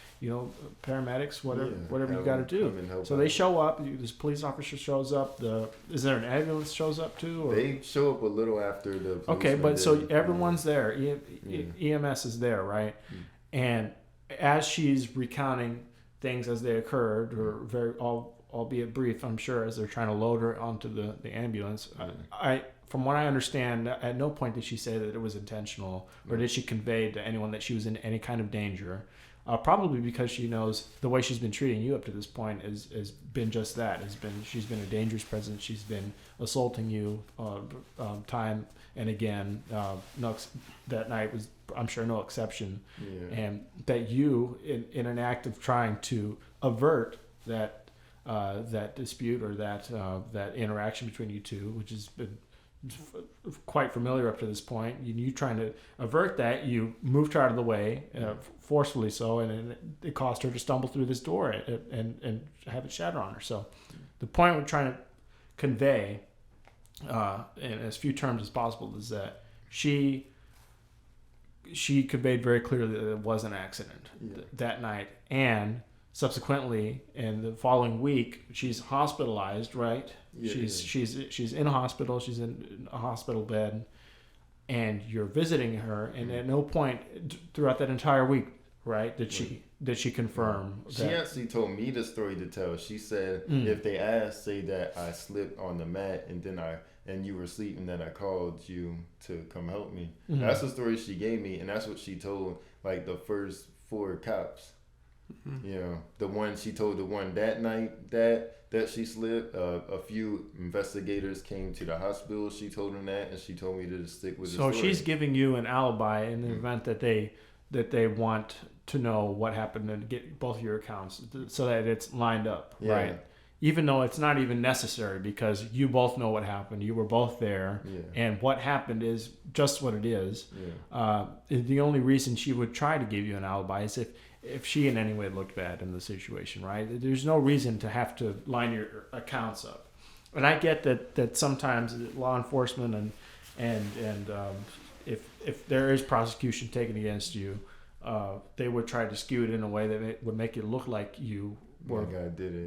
paramedics, whatever you got to do. So they show up. This police officer shows up. Is there an ambulance shows up too? Or? They show up a little after the. Okay, but so everyone's there. EMS is there, right? Mm. And as she's recounting things as they occurred, or albeit brief, I'm sure, as they're trying to load her onto the ambulance. From what I understand, at no point did she say that it was intentional, or did she convey to anyone that she was in any kind of danger. Probably because she knows the way she's been treating you up to this point has been just that. She's been a dangerous presence. She's been assaulting you time and again. That night was, I'm sure, no exception. Yeah. And that you, in an act of trying to avert that dispute or that interaction between you two, which has been quite familiar up to this point, you trying to avert that, you moved her out of the way, forcefully so, and it caused her to stumble through this door and have it shatter on her. So the point we're trying to convey in as few terms as possible is that she conveyed very clearly that it was an accident that night, and subsequently, in the following week, she's hospitalized, right? Yeah, she's in a hospital. She's in a hospital bed, and you're visiting her. And at no point throughout that entire week, right, did she confirm? She actually told me the story to tell. She said, if they ask, say that I slipped on the mat and you were asleep, and then I called you to come help me. Mm-hmm. That's the story she gave me, and that's what she told like the first 4 cops. Mm-hmm. The one she told the one that night that she slipped. A few investigators came to the hospital. She told them that, and she told me to stick with the story. So she's giving you an alibi in the event that they want to know what happened and get both your accounts so that it's lined up, right? Even though it's not even necessary, because you both know what happened. You were both there, and what happened is just what it is. The only reason she would try to give you an alibi is if she in any way looked bad in the situation, right? There's no reason to have to line your accounts up. And I get that sometimes law enforcement and if there is prosecution taken against you, they would try to skew it in a way that it would make it look like you were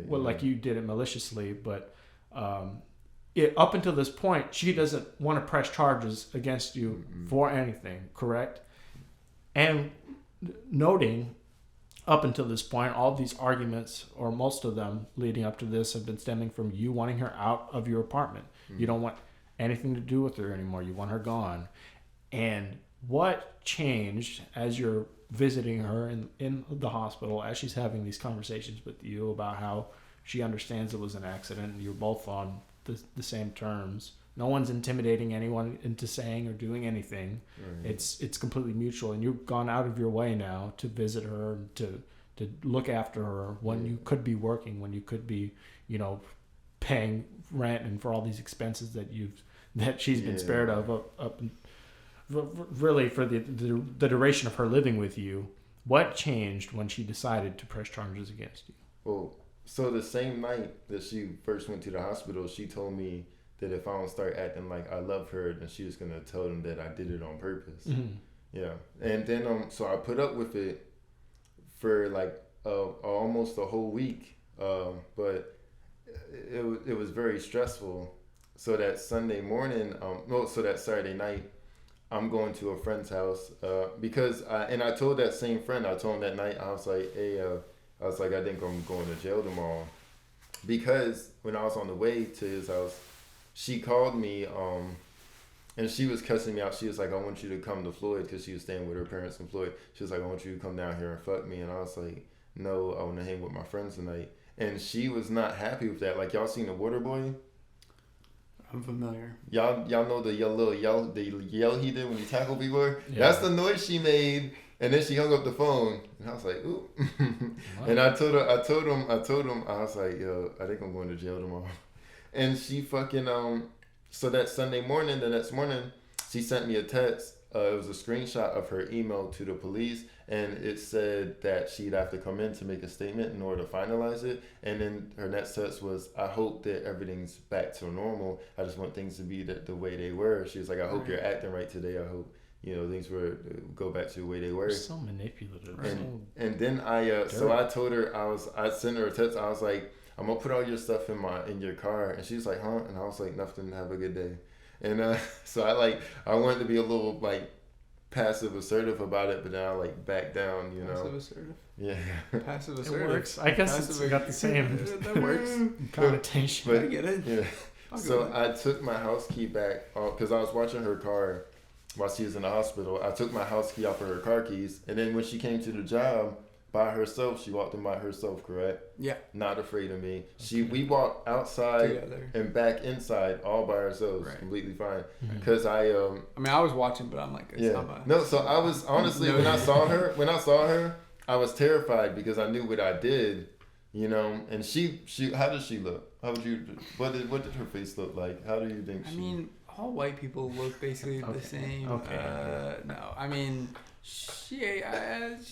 like you did it maliciously. But up until this point, she doesn't want to press charges against you for anything, correct? And noting, up until this point, all of these arguments, or most of them leading up to this, have been stemming from you wanting her out of your apartment. You don't want anything to do with her anymore. You want her gone. And what changed as you're visiting her in the hospital, as she's having these conversations with you about how she understands it was an accident, and you're both on the same terms. No one's intimidating anyone into saying or doing anything. Right. It's completely mutual, and you've gone out of your way now to visit her, to look after her when you could be working, when you could be, paying rent and for all these expenses that she's been spared of really for the duration of her living with you. What changed when she decided to press charges against you? Well, so the same night that she first went to the hospital, she told me that if I don't start acting like I love her, then she was going to tell them that I did it on purpose. Mm-hmm. Yeah. And then, so I put up with it for like almost a whole week. But it was very stressful. So that Sunday morning, so that Saturday night, I'm going to a friend's house because I told that same friend, I told him that night, I was like, hey, I think I'm going to jail tomorrow. Because when I was on the way to his house, she called me and she was cussing me out. She was like, I want you to come to Floyd, because she was staying with her parents in Floyd. She was like, I want you to come down here and fuck me. And I was like, no, I want to hang with my friends tonight. And she was not happy with that. Like, y'all seen The Water Boy? I'm familiar. Y'all know the yell he did when he tackled people? Yeah. That's the noise she made. And then she hung up the phone, and I was like, "Ooh!" Wow. And I told him, I was like, "Yo, I think I'm going to jail tomorrow." And she fucking so that Sunday morning, the next morning, she sent me a text. It was a screenshot of her email to the police, and it said that she'd have to come in to make a statement in order to finalize it. And then her next text was, "I hope that everything's back to normal. I just want things to be the way they were." She was like, "I hope you're acting right today. I hope." Things were go back to the way they were. They're so manipulative. And then I told her I sent her a text. I was like, "I'm gonna put all your stuff in your car," and she's like, "Huh?" And I was like, "Nothing. Have a good day." And so I wanted to be a little like passive assertive about it, but then I back down. Passive assertive. Yeah. Passive assertive. It works. I guess it's got the same that works connotation. But I get it. Yeah. So I took my house key back because I was watching her car. While she was in the hospital, I took my house key off of her car keys, and then when she came to the job by herself, she walked in by herself, correct? Yeah. Not afraid of me. We walked outside together and back inside all by ourselves, completely fine. Because I was watching, but I'm like, it's not no. So I was honestly when I saw her, I was terrified because I knew what I did, And she, how did she look? What did her face look like? How do you think she? I mean, all white people look basically the same. Okay. No, I mean, she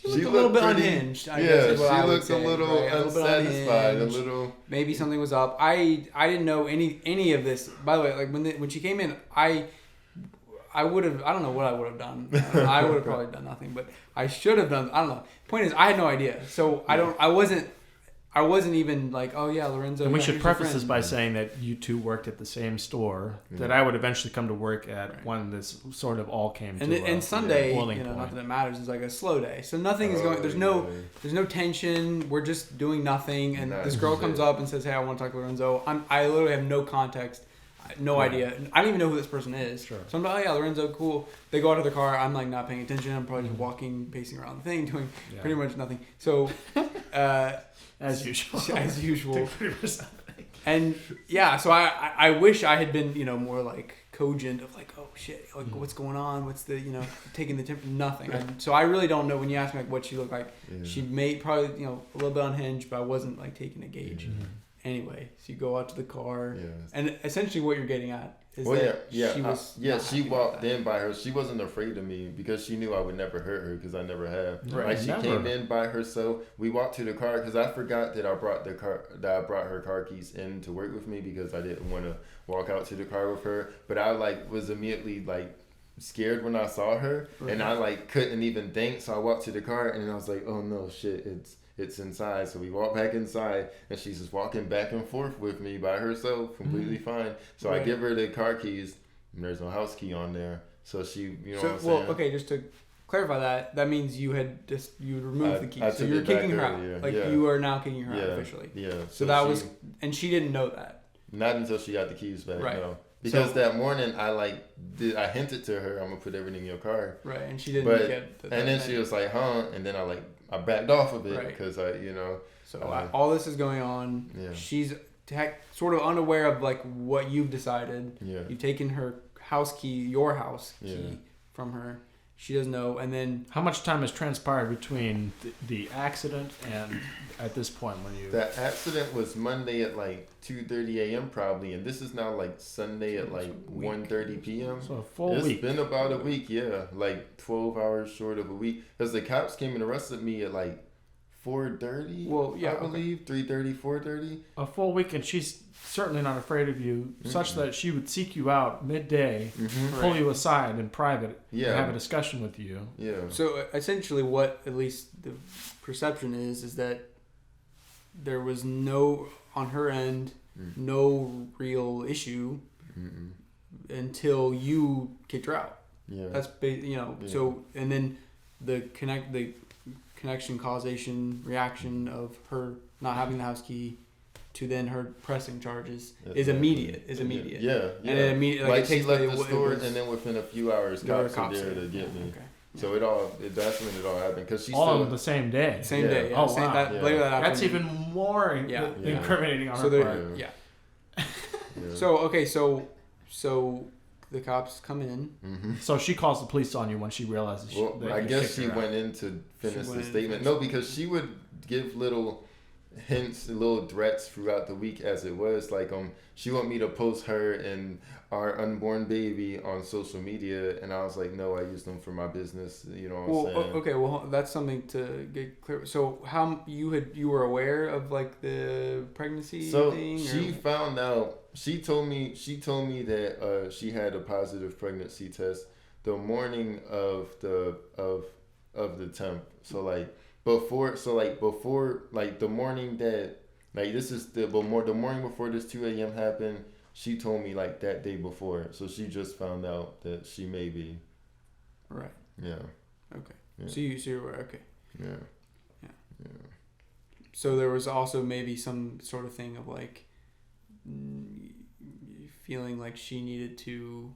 looked a little bit unhinged. I guess is what I would say, a little unsatisfied. A little. Maybe something was up. I didn't know any of this. By the way, when she came in, I would have. I don't know what I would have done. I would have probably done nothing, but I should have done. I don't know. Point is, I had no idea. So I wasn't even like, oh yeah, Lorenzo. And we should preface this by saying that you two worked at the same store. That I would eventually come to work at when this sort of all came to. And Sunday, not that it matters, is like a slow day, so nothing is going. There's no tension. We're just doing nothing. And this girl comes up and says, "Hey, I want to talk to Lorenzo." I literally have no context. No idea. I don't even know who this person is. Sure. So I'm like, oh yeah, Lorenzo, cool. They go out of the car. I'm like not paying attention. I'm probably just walking, pacing around the thing, doing pretty much nothing. So, as usual. As usual. And yeah, so I wish I had been, more like cogent of like, oh shit, like what's going on? What's the, taking the temperature? Nothing. So I really don't know when you ask me like what she looked like. Yeah. She may probably, a little bit unhinged, but I wasn't like taking a gauge. Mm-hmm. Anyway, so you go out to the car, and essentially what you're getting at is she walked in by her. She wasn't afraid of me because she knew I would never hurt her because I never have. Right. She came in by herself. We walked to the car because I forgot that I brought her car keys in to work with me because I didn't want to walk out to the car with her. But I was immediately scared when I saw her, and I couldn't even think. So I walked to the car and I was like, oh no, shit, it's inside. So we walk back inside and she's just walking back and forth with me by herself, completely fine. So I give her the car keys and there's no house key on there. So she, what I'm saying? Well, okay, just to clarify that means you removed the keys. So you're kicking her out. You are now kicking her out officially. Yeah. So that was, and she didn't know that. Not until she got the keys back. Right. No. Because that morning I hinted to her, I'm gonna put everything in your car. Right, and she didn't get that. And then she was like, huh? And then I backed off of it because So all this is going on. Yeah. She's sort of unaware of what you've decided. Yeah. You've taken her house key, your house key from her. She doesn't know. And then how much time has transpired between the accident and at this point when you? That accident was Monday at 2:30 a.m. probably, and this is now Sunday at 1:30 p.m. So a full week. It's been about a week, 12 hours short of a week. Because the cops came and arrested me at 4:30. Well, yeah, I believe 3:30, 4:30. A full week, and she's certainly not afraid of you, such that she would seek you out midday, pull you aside in private, and have a discussion with you. Yeah. So essentially, what at least the perception is that there was on her end, no real issue until you kicked her out. Yeah. That's So and then the connection, causation, reaction of her not having the house key to then her pressing charges is immediate. Yeah. And then immediately, she left the store, and then within a few hours, cops are there to get me. Okay. So that's when it all happened because she all on the same day. Same day. Yeah. Oh wow. Later that afternoon. That's even more incriminating on her part. Yeah. So okay, so So the cops come in. Mm-hmm. So she calls the police on you when she realizes. I guess she went in to finish the statement. No, because she would give little hints and little threats throughout the week as it was. Like she wanted me to post her and our unborn baby on social media, and I was like, no, I use them for my business. You know what I'm saying? Okay, well that's something to get clear. So how you were aware of like the pregnancy thing? She found out. She told me that she had a positive pregnancy test the morning of the 10th. So like before the morning that like this is the morning before this 2 a.m. happened. She told me like that day before, so she just found out that she may be. Right. Yeah. Okay. Yeah. So you were okay. Yeah. Yeah. Yeah. So there was also maybe some sort of thing of like feeling like she needed to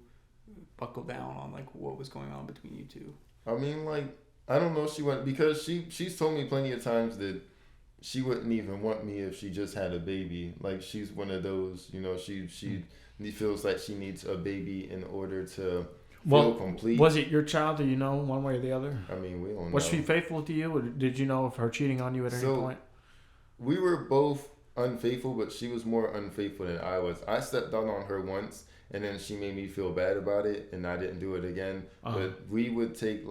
buckle down on like what was going on between you two. I mean, like I don't know. She went because she's told me plenty of times that she wouldn't even want me if she just had a baby. Like she's one of those, you know, she feels like she needs a baby in order to feel complete. Was it your child? Do you know one way or the other? I mean, we don't know. Was she faithful to you, or did you know of her cheating on you at any point? We were both unfaithful, but she was more unfaithful than I was. I stepped out on her once, and then she made me feel bad about it, and I didn't do it again. But we would take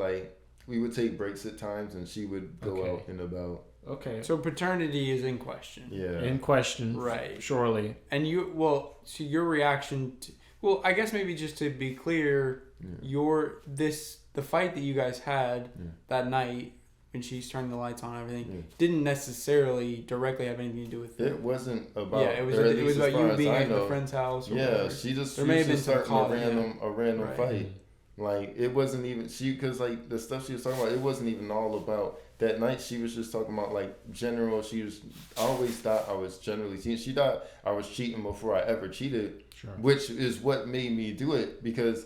breaks at times, and she would go out and about. Okay. So paternity is in question. Yeah. In question. Right. Surely. And so your reaction to, I guess maybe just to be clear, the fight that you guys had that night when she's turning the lights on and everything didn't necessarily directly have anything to do with it. It wasn't about. Yeah, it was about you being at the friend's house. Or whatever. She just there may have been starting a random fight. Like it wasn't even because like the stuff she was talking about, it wasn't even all about that night. She was just talking about like general. I always thought I was generally cheating. She thought I was cheating before I ever cheated, which is what made me do it. Because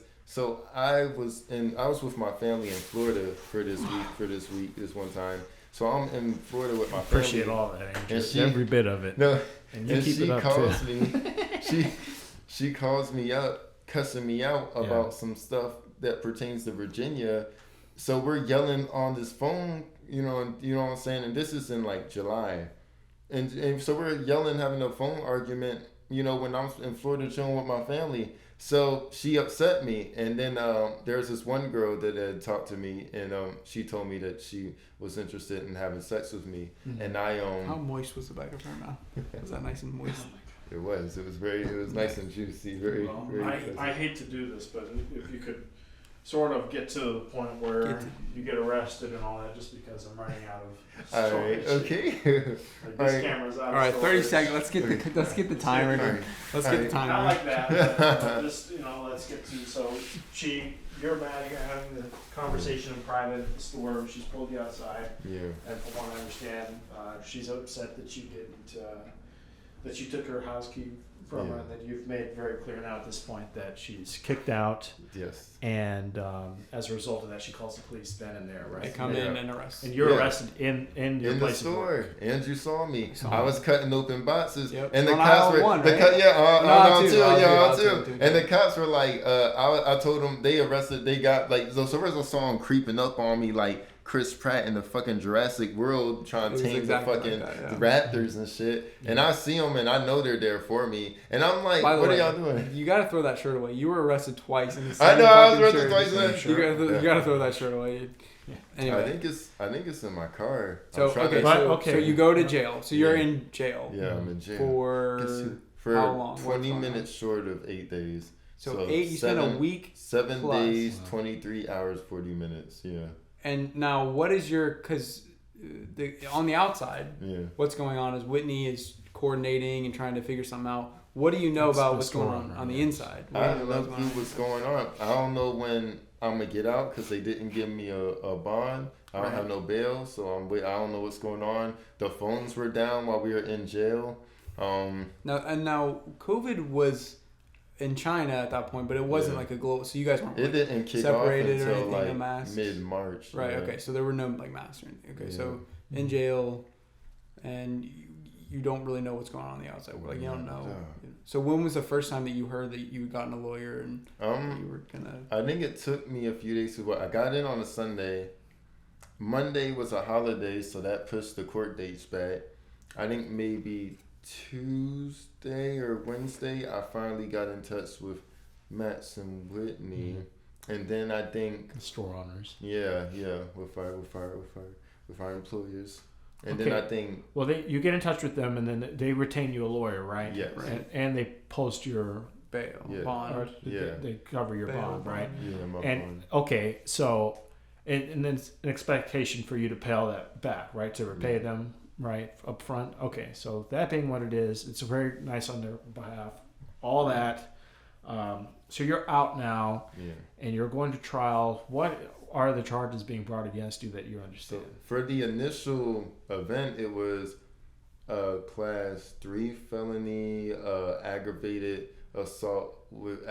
I was with my family in Florida for this one time. So I'm in Florida with my family. Appreciate all that, and every bit of it. No, and you keep it up calls too. me. She calls me up, cussing me out about some stuff that pertains to Virginia. So we're yelling on this phone, you know what I'm saying? And this is in like July. And so we're yelling, having a phone argument, you know, when I'm in Florida chilling with my family. So she upset me. And then there's this one girl that had talked to me, and she told me that she was interested in having sex with me. Mm-hmm. And how moist was the back of her mouth? Was that nice and moist? It was nice and juicy. Very I hate to do this, but if you could sort of get to the point where you get arrested and all that, just because I'm running out of storage. All right, okay. Like this camera's out. All right, 30 seconds. Let's get the timer. Let's get the timer. Not like that. But just let's get to. So you're mad. You're having the conversation in private at the store. She's pulled you outside. Yeah. And from what I understand, she's upset that you didn't. That you took her house key from her, and that you've made very clear now at this point that she's kicked out. Yes. And as a result of that, she calls the police then and there, right? They come in and arrest. And you're arrested in your in place the store. Of work. Andrew saw me. I was cutting open boxes, and the on cops were on two. And the cops were like, I told them they arrested. They got like so there was a song creeping up on me like Chris Pratt in the fucking Jurassic World trying to tame the fucking raptors and shit. Yeah. And I see them and I know they're there for me. And I'm like, what are y'all doing? You got to throw that shirt away. You were arrested twice in the same I know, I was arrested twice in that shirt. You got to throw that shirt away. Yeah. Anyway. I think it's in my car. So so you go to jail. So you're in jail. Yeah, I'm in jail. For how long? 20 minutes short of 8 days. So you spent a week 7 days, 23 hours, 40 minutes. Yeah. And now, what is because on the outside, what's going on is Whitney is coordinating and trying to figure something out. What do you know about what's going on the inside? I don't know what's going on. I don't know when I'm going to get out because they didn't give me a bond. I don't have no bail, so I don't know what's going on. The phones were down while we were in jail. Now COVID was in China at that point, but it wasn't like a global. So you guys weren't didn't kick separated off or anything. like no masks. Mid-March. Right. Yeah. Okay. So there were no like masks or anything. Okay. So in jail, and you don't really know what's going on the outside. Like you don't know. So when was the first time that you heard that you had gotten a lawyer and you were gonna? I think it took me a few days to. I got in on a Sunday. Monday was a holiday, so that pushed the court dates back. I think maybe Tuesday or Wednesday, I finally got in touch with Max and Whitney, and then I think the store owners. Yeah, with our employers, and then I think you get in touch with them, and then they retain you a lawyer, right? Yes. And they post your bail bond. They cover your bond, right? Yeah, my and bond. Okay, so and then it's an expectation for you to pay all that back, right? To repay them, right, up front. Okay, so that being what it is, it's very nice on their behalf. All that. So you're out now, and you're going to trial. What are the charges being brought against you that you understand? So for the initial event, it was class 3 felony, aggravated assault with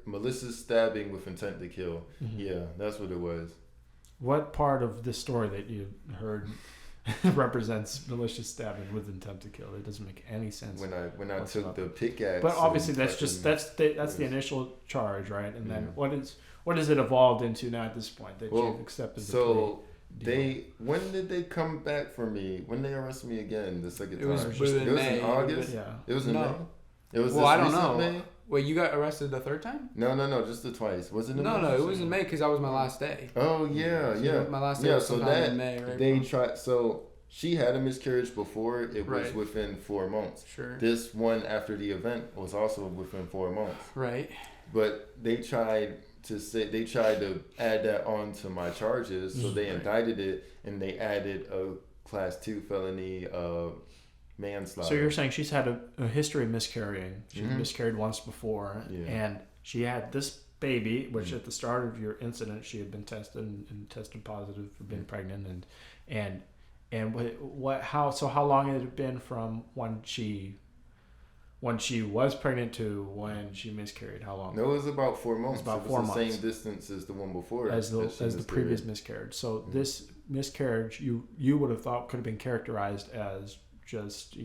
malicious stabbing with intent to kill. Mm-hmm. Yeah, that's what it was. What part of this story that you heard represents malicious stabbing with intent to kill? It doesn't make any sense. When I took the pickaxe, but obviously that's the initial charge, right? And then what has it evolved into now at this point that you've accepted the plea? When did they come back for me? When they arrested me again the second time? It was in August. Yeah, it was in May. It was. Well, I don't know. May? Wait, you got arrested the third time? No, just the twice. Was it in May? No, it was in May because that was my last day. Oh yeah. My last day was sometime in May, right? They tried. So she had a miscarriage before. It was within 4 months. Sure. This one after the event was also within 4 months. Right. But they tried to add that on to my charges, so they indicted it and they added a class 2 felony manslaughter. So you're saying she's had a history of miscarrying. She's miscarried once before, and she had this baby, which at the start of your incident she had been tested and tested positive for being pregnant, and how long had it been from when she was pregnant to when she miscarried? How long? No, it was about 4 months. It was about 4 months. The same distance as the one before. As the previous miscarriage. So this miscarriage, you would have thought could have been characterized as just,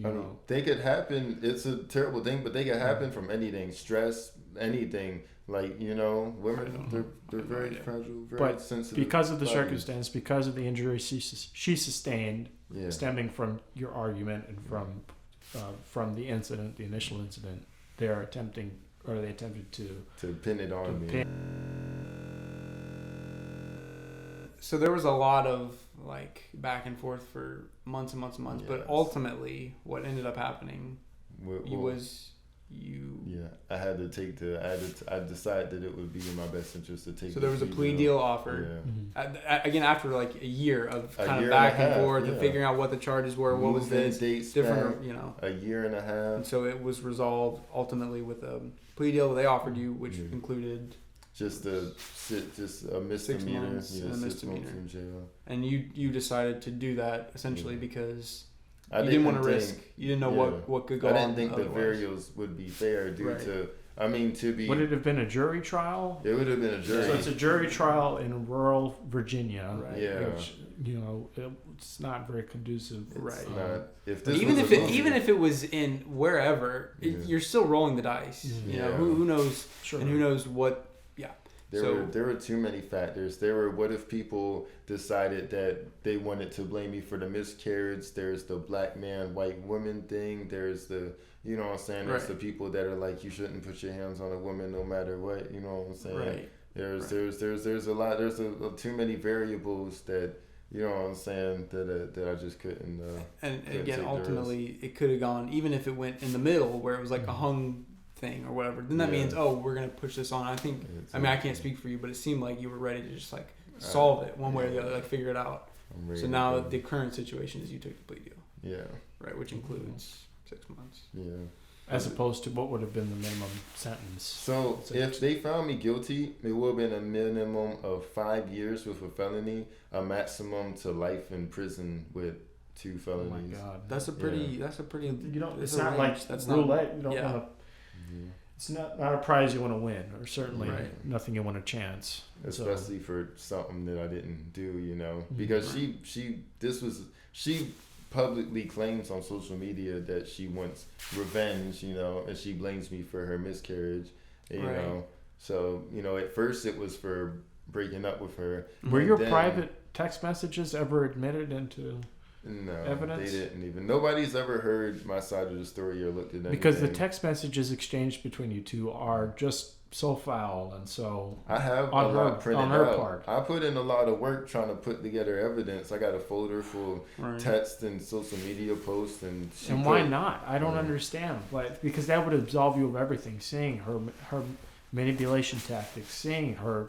They could happen. It's a terrible thing, but they could happen from anything. Stress, anything. Like, women, they're very fragile, very sensitive. Because of the circumstance, because of the injury she sustained, stemming from your argument and from the incident, the initial incident, they attempted to pin it on me. So there was a lot of back and forth for months and months and months, but ultimately what ended up happening I decided that it would be in my best interest to take. So there was a plea deal offered. Again, after a year of kind of back and forth and figuring out what the charges were, what was this, different, a year and a half. And so it was resolved ultimately with a plea deal that they offered you, which included just a misdemeanor, 6 months and a misdemeanor in jail. And you decided to do that essentially because you didn't want to risk. You didn't know what could go on. I didn't think the variables would be fair due to. Would it have been a jury trial? It would have been a jury. So it's a jury trial in rural Virginia, right? Yeah. Which, it's not very conducive, right? Not, even if it was in wherever, you're still rolling the dice. Who knows? Sure. And who knows what? There were too many factors. What if people decided that they wanted to blame me for the miscarriage? There's the black man, white woman thing. There's the, There's the people that are like, you shouldn't put your hands on a woman no matter what. You know what I'm saying? Right. There's a lot. There's too many variables that. You know what I'm saying? That I just couldn't. And again, ultimately, it could have gone, even if it went in the middle where it was like a hung thing or whatever, then that means we're gonna push this on. I think I can't speak for you, but it seemed like you were ready to just solve it one way or the other, figure it out. So now the current situation is you took the plea deal, right, which includes 6 months, as opposed to what would have been the minimum sentence. So if they found me guilty, it would have been a minimum of 5 years with a felony, a maximum to life in prison with 2 felonies. Oh my God, that's a pretty. It's not like that's roulette. You don't want to. It's not a prize you want to win, or certainly nothing you want to chance. Especially for something that I didn't do, because she publicly claims on social media that she wants revenge, and she blames me for her miscarriage, know. So, at first it was for breaking up with her. Were your private text messages ever admitted into evidence? They didn't even. Nobody's ever heard my side of the story or looked at anything. Because the text messages exchanged between you two are just so foul and so. I have on a lot printed on her out. part. I put in a lot of work trying to put together evidence. I got a folder full text and social media posts and. Why not? I don't understand. Because that would absolve you of everything. Seeing her manipulation tactics, seeing her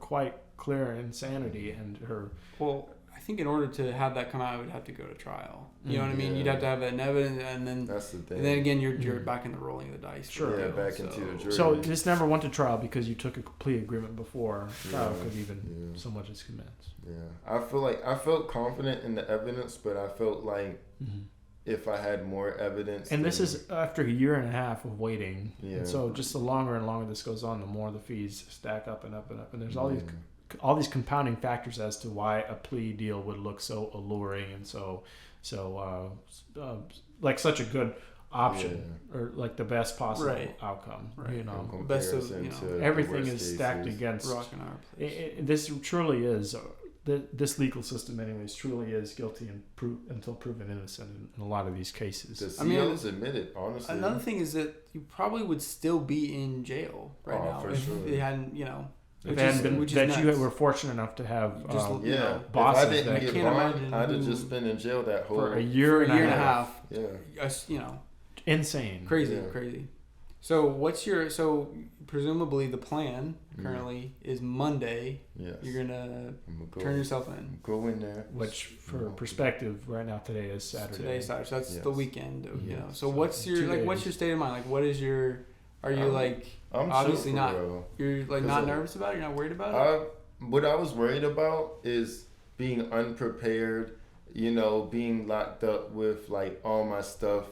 quite clear insanity and her. Well, I think in order to have that come out, I would have to go to trial. You know what I mean? You'd have to have that in evidence, and then that's the thing. And then again, you're back in the rolling of the dice. Sure. Yeah, back into the jury. So this never went to trial because you took a plea agreement before trial could even so much as commence. Yeah, I feel like I felt confident in the evidence, but I felt like if I had more evidence. And this is after a year and a half of waiting. Yeah. And so just the longer and longer this goes on, the more the fees stack up and up and up. And there's all these compounding factors as to why a plea deal would look so alluring and so like such a good option or like the best possible outcome. Right. Best of everything is stacked against. Rock and our place. This truly is. This legal system, anyways, truly is guilty until proven innocent in a lot of these cases. The COs admitted, honestly. Another thing is that you probably would still be in jail now if they hadn't, you were fortunate enough to have bosses. If I didn't get bond, I'd have just been in jail for a year and a half. Yeah. Insane. Crazy. So presumably the plan currently is Monday. Yes. You're gonna turn yourself in. Go in there. Which, for perspective, right now today is Saturday. Today's Saturday, so that's the weekend. Yes. So what's your state of mind? Like, what is your? Are you I'm obviously not? Bro. You're not nervous about it. You're not worried about it. What I was worried about is being unprepared. Being locked up with like all my stuff,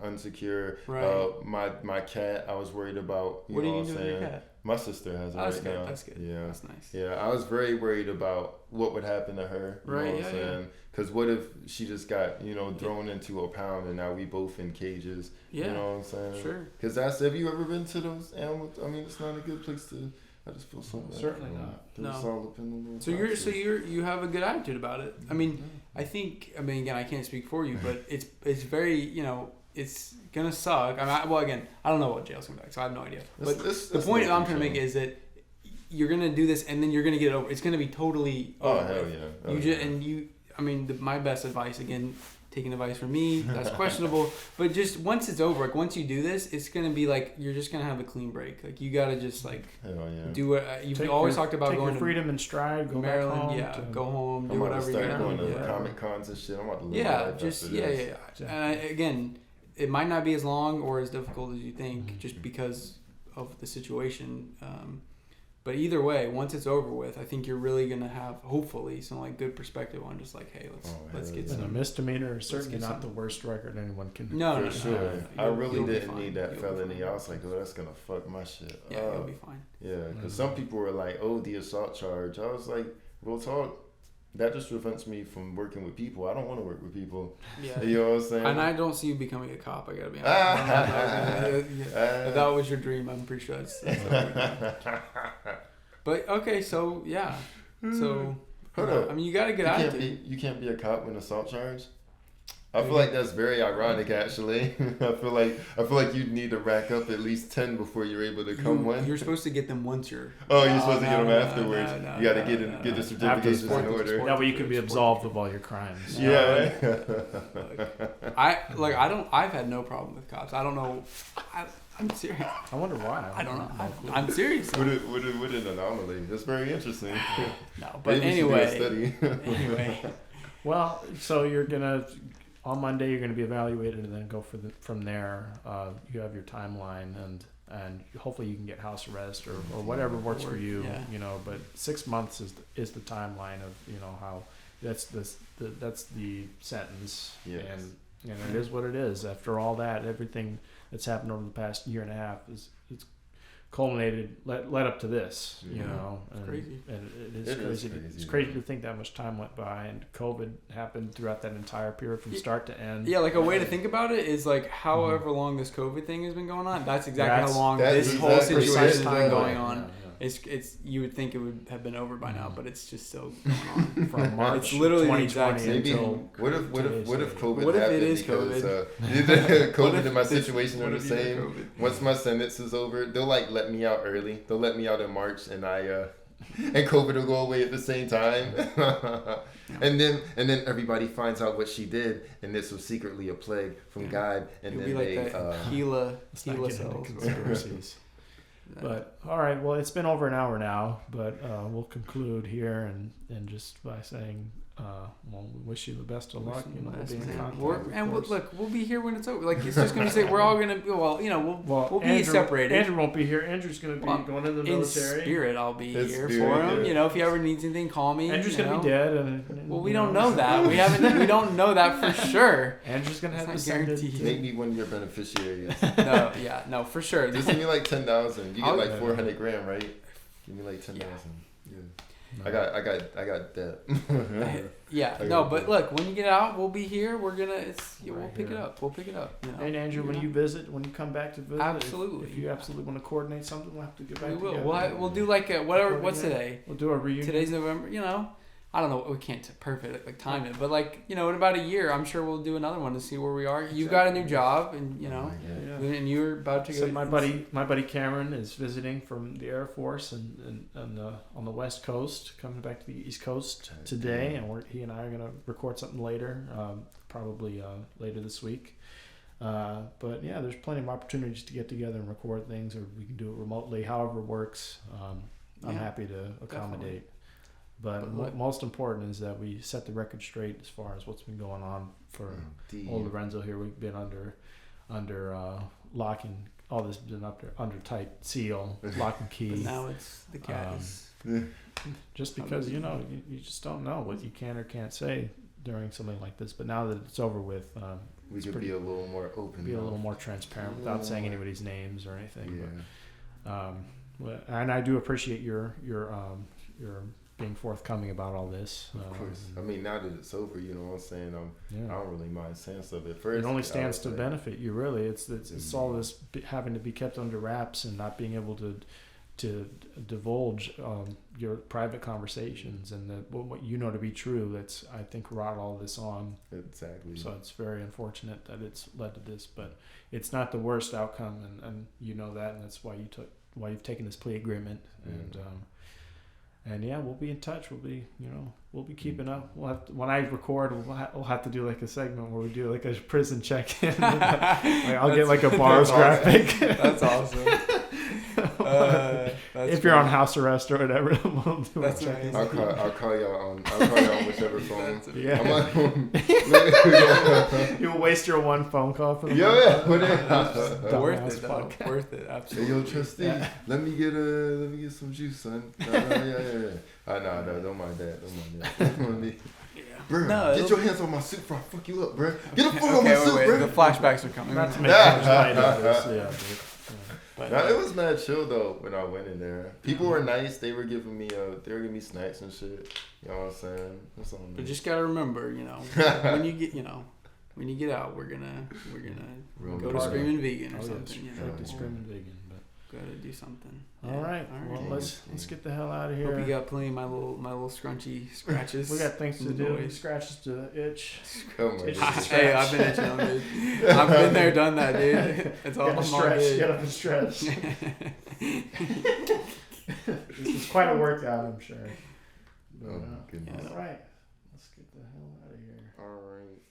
unsecure. Right. My cat, I was worried about. What are you doing with your cat? My sister has it right now. That's good. Yeah, that's nice. Yeah, I was very worried about what would happen to her. You know what I'm saying? Because what if she just got thrown into a pound and now we both in cages? Yeah. You know what I'm saying? Sure. Because have you ever been to those animals? I mean, it's not a good place to. I just feel so bad. Certainly not. No. All up in the so you have a good attitude about it. I mean, again, I can't speak for you, but it's very it's gonna suck. I don't know what jail's gonna be like, so I have no idea. But the point I'm trying to make is that you're gonna do this and then you're gonna get it over. It's gonna be totally over. Oh hell yeah. My best advice, again, taking advice from me, that's questionable. But just once it's over, like once you do this, it's gonna be like you're just gonna have a clean break. Like you gotta just do what you've always talked about. Take going your freedom in stride. Go Maryland, back home. Go home. I'm Do about whatever to you're start gonna going do. to Comic Cons and shit. I'm about to live my life after this. And again, it might not be as long or as difficult as you think, just because of the situation. But either way, once it's over with, I think you're really gonna have, hopefully, some good perspective on just hey, let's get some. And a misdemeanor is certainly not the worst record anyone can. No, sure. I really didn't need that felony. I was like, that's gonna fuck my shit. Yeah, you'll be fine. Yeah, because some people were like, the assault charge. I was like, real talk. That just prevents me from working with people. I don't want to work with people. Yeah. You know what I'm saying? And I don't see you becoming a cop, I gotta be honest. If that was your dream, I'm pretty sure that's But, okay, so, yeah. So, hold up. you gotta get out of it. You can't be a cop with an assault charge? I feel like that's very ironic, actually. I feel like you'd need to rack up at least 10 before you're able to come one. You're supposed to get them once you're. Oh, you're supposed to get them afterwards. You got to get the certificates in order. That way you can be absolved of all your crimes. Yeah. I've had no problem with cops. I don't know. I'm serious. I wonder why. I don't know. I'm serious. What an anomaly. That's very interesting. No, but anyway. Well, so you're gonna. On Monday, you're going to be evaluated, and then go from there. You have your timeline, and hopefully you can get house arrest or whatever works for you. Yeah. But 6 months is the timeline of how that's the sentence. Yes. And it is what it is. After all that, everything that's happened over the past year and a half it's culminated, led up to this, you know. It's crazy. And it is crazy. It's crazy to think that much time went by, and COVID happened throughout that entire period from start to end. Yeah, like a way to think about it is like however long this COVID thing has been going on, that's exactly how long this whole situation has been going on. Yeah. It's you would think it would have been over by now, but it's just still going on. From March it's literally 2020 until what if COVID what if happened it is because COVID? COVID and my situation are the same. Once my sentence is over, they'll like let me out early. They'll let me out in March, and and COVID will go away at the same time. And then everybody finds out what she did, and this was secretly a plague from God. And it'll then be like Gila cells. Conspiracies. But all right, well, it's been over an hour now, but we'll conclude here and just by saying, well, we wish you the best of luck. You know, we'll be in contact, look, we'll be here when it's over. Like it's just gonna say we're all gonna be. Well, you know, we'll be separated. Andrew won't be here. Andrew's gonna be going into the military. In spirit, I'll be here for him. Yeah. You know, if he ever needs anything, call me. Andrew's gonna be dead. Well, we don't know that. We don't know that for sure. Andrew's gonna have descended. Make me one of your beneficiaries. No, for sure. Just give me like 10,000. You get like 400 grand, right? Give me like 10,000. Yeah. No. I got that. But look, when you get out, we'll be here. We'll pick it up. We'll pick it up. You know? And Andrew, when you come back to visit, absolutely. If you absolutely want to coordinate something, we'll have to get back. We will. We'll do like whatever. What's today? We'll do a reunion. Today's November. You know, I don't know. We can't time it, but like in about a year, I'm sure we'll do another one to see where we are. Exactly. You got a new job, and and you're about to go. So my buddy Cameron is visiting from the Air Force and on the West Coast, coming back to the East Coast today, and he and I are gonna record something later, probably later this week. But yeah, there's plenty of opportunities to get together and record things, or we can do it remotely, however it works. I'm happy to accommodate. Definitely. But most important is that we set the record straight as far as what's been going on for old Lorenzo here. We've been under lock and all this has been under tight seal, lock and key. But now it's the cat. Just because you just don't know what you can or can't say during something like this. But now that it's over with, we could be a little more open, be a little more transparent without saying anybody's names or anything. Yeah. But, and I do appreciate your being forthcoming about all this. Of course. I mean, now that it's over, you know what I'm saying? I don't really mind saying stuff at first. It only stands to benefit you, really. It's all this having to be kept under wraps and not being able to divulge your private conversations and what you know to be true. That's, I think, brought all this on. Exactly. So it's very unfortunate that it's led to this, but it's not the worst outcome, and you know that, and that's why you've taken this plea agreement. And yeah, we'll be in touch. We'll be keeping up. We'll have to, when I record, we'll have to do like a segment where we do like a prison check-in. I'll get like a bars graphic. That's awesome. If you're on house arrest or whatever, we'll do a check-in. I'll call y'all on whichever phone. Yeah. You'll waste your one phone call for the worth it though. Worth it, absolutely. Hey, yo, trustee, let me get some juice, son. Yeah. No, don't mind that. Bro, get your hands on my suit before I fuck you up, bro. Get a phone on my suit, bro. The flashbacks are coming. Not to make light of this, But it was mad chill though when I went in there. People were nice. They were giving me snacks and shit. You know what I'm saying? That's all. But just gotta remember, when you get out, we're gonna go to Screaming Vegan or something. To Screaming Vegan. Gotta do something. All right. Well, let's get the hell out of here. Hope you got plenty of my little scrunchy scratches. We got things to do. Scratches to itch. Hey, I've been itching on dude. I've been there, done that, dude. It's all stretch. Get up and stretch. This is quite a workout, I'm sure. Goodness. All right. Let's get the hell out of here. All right.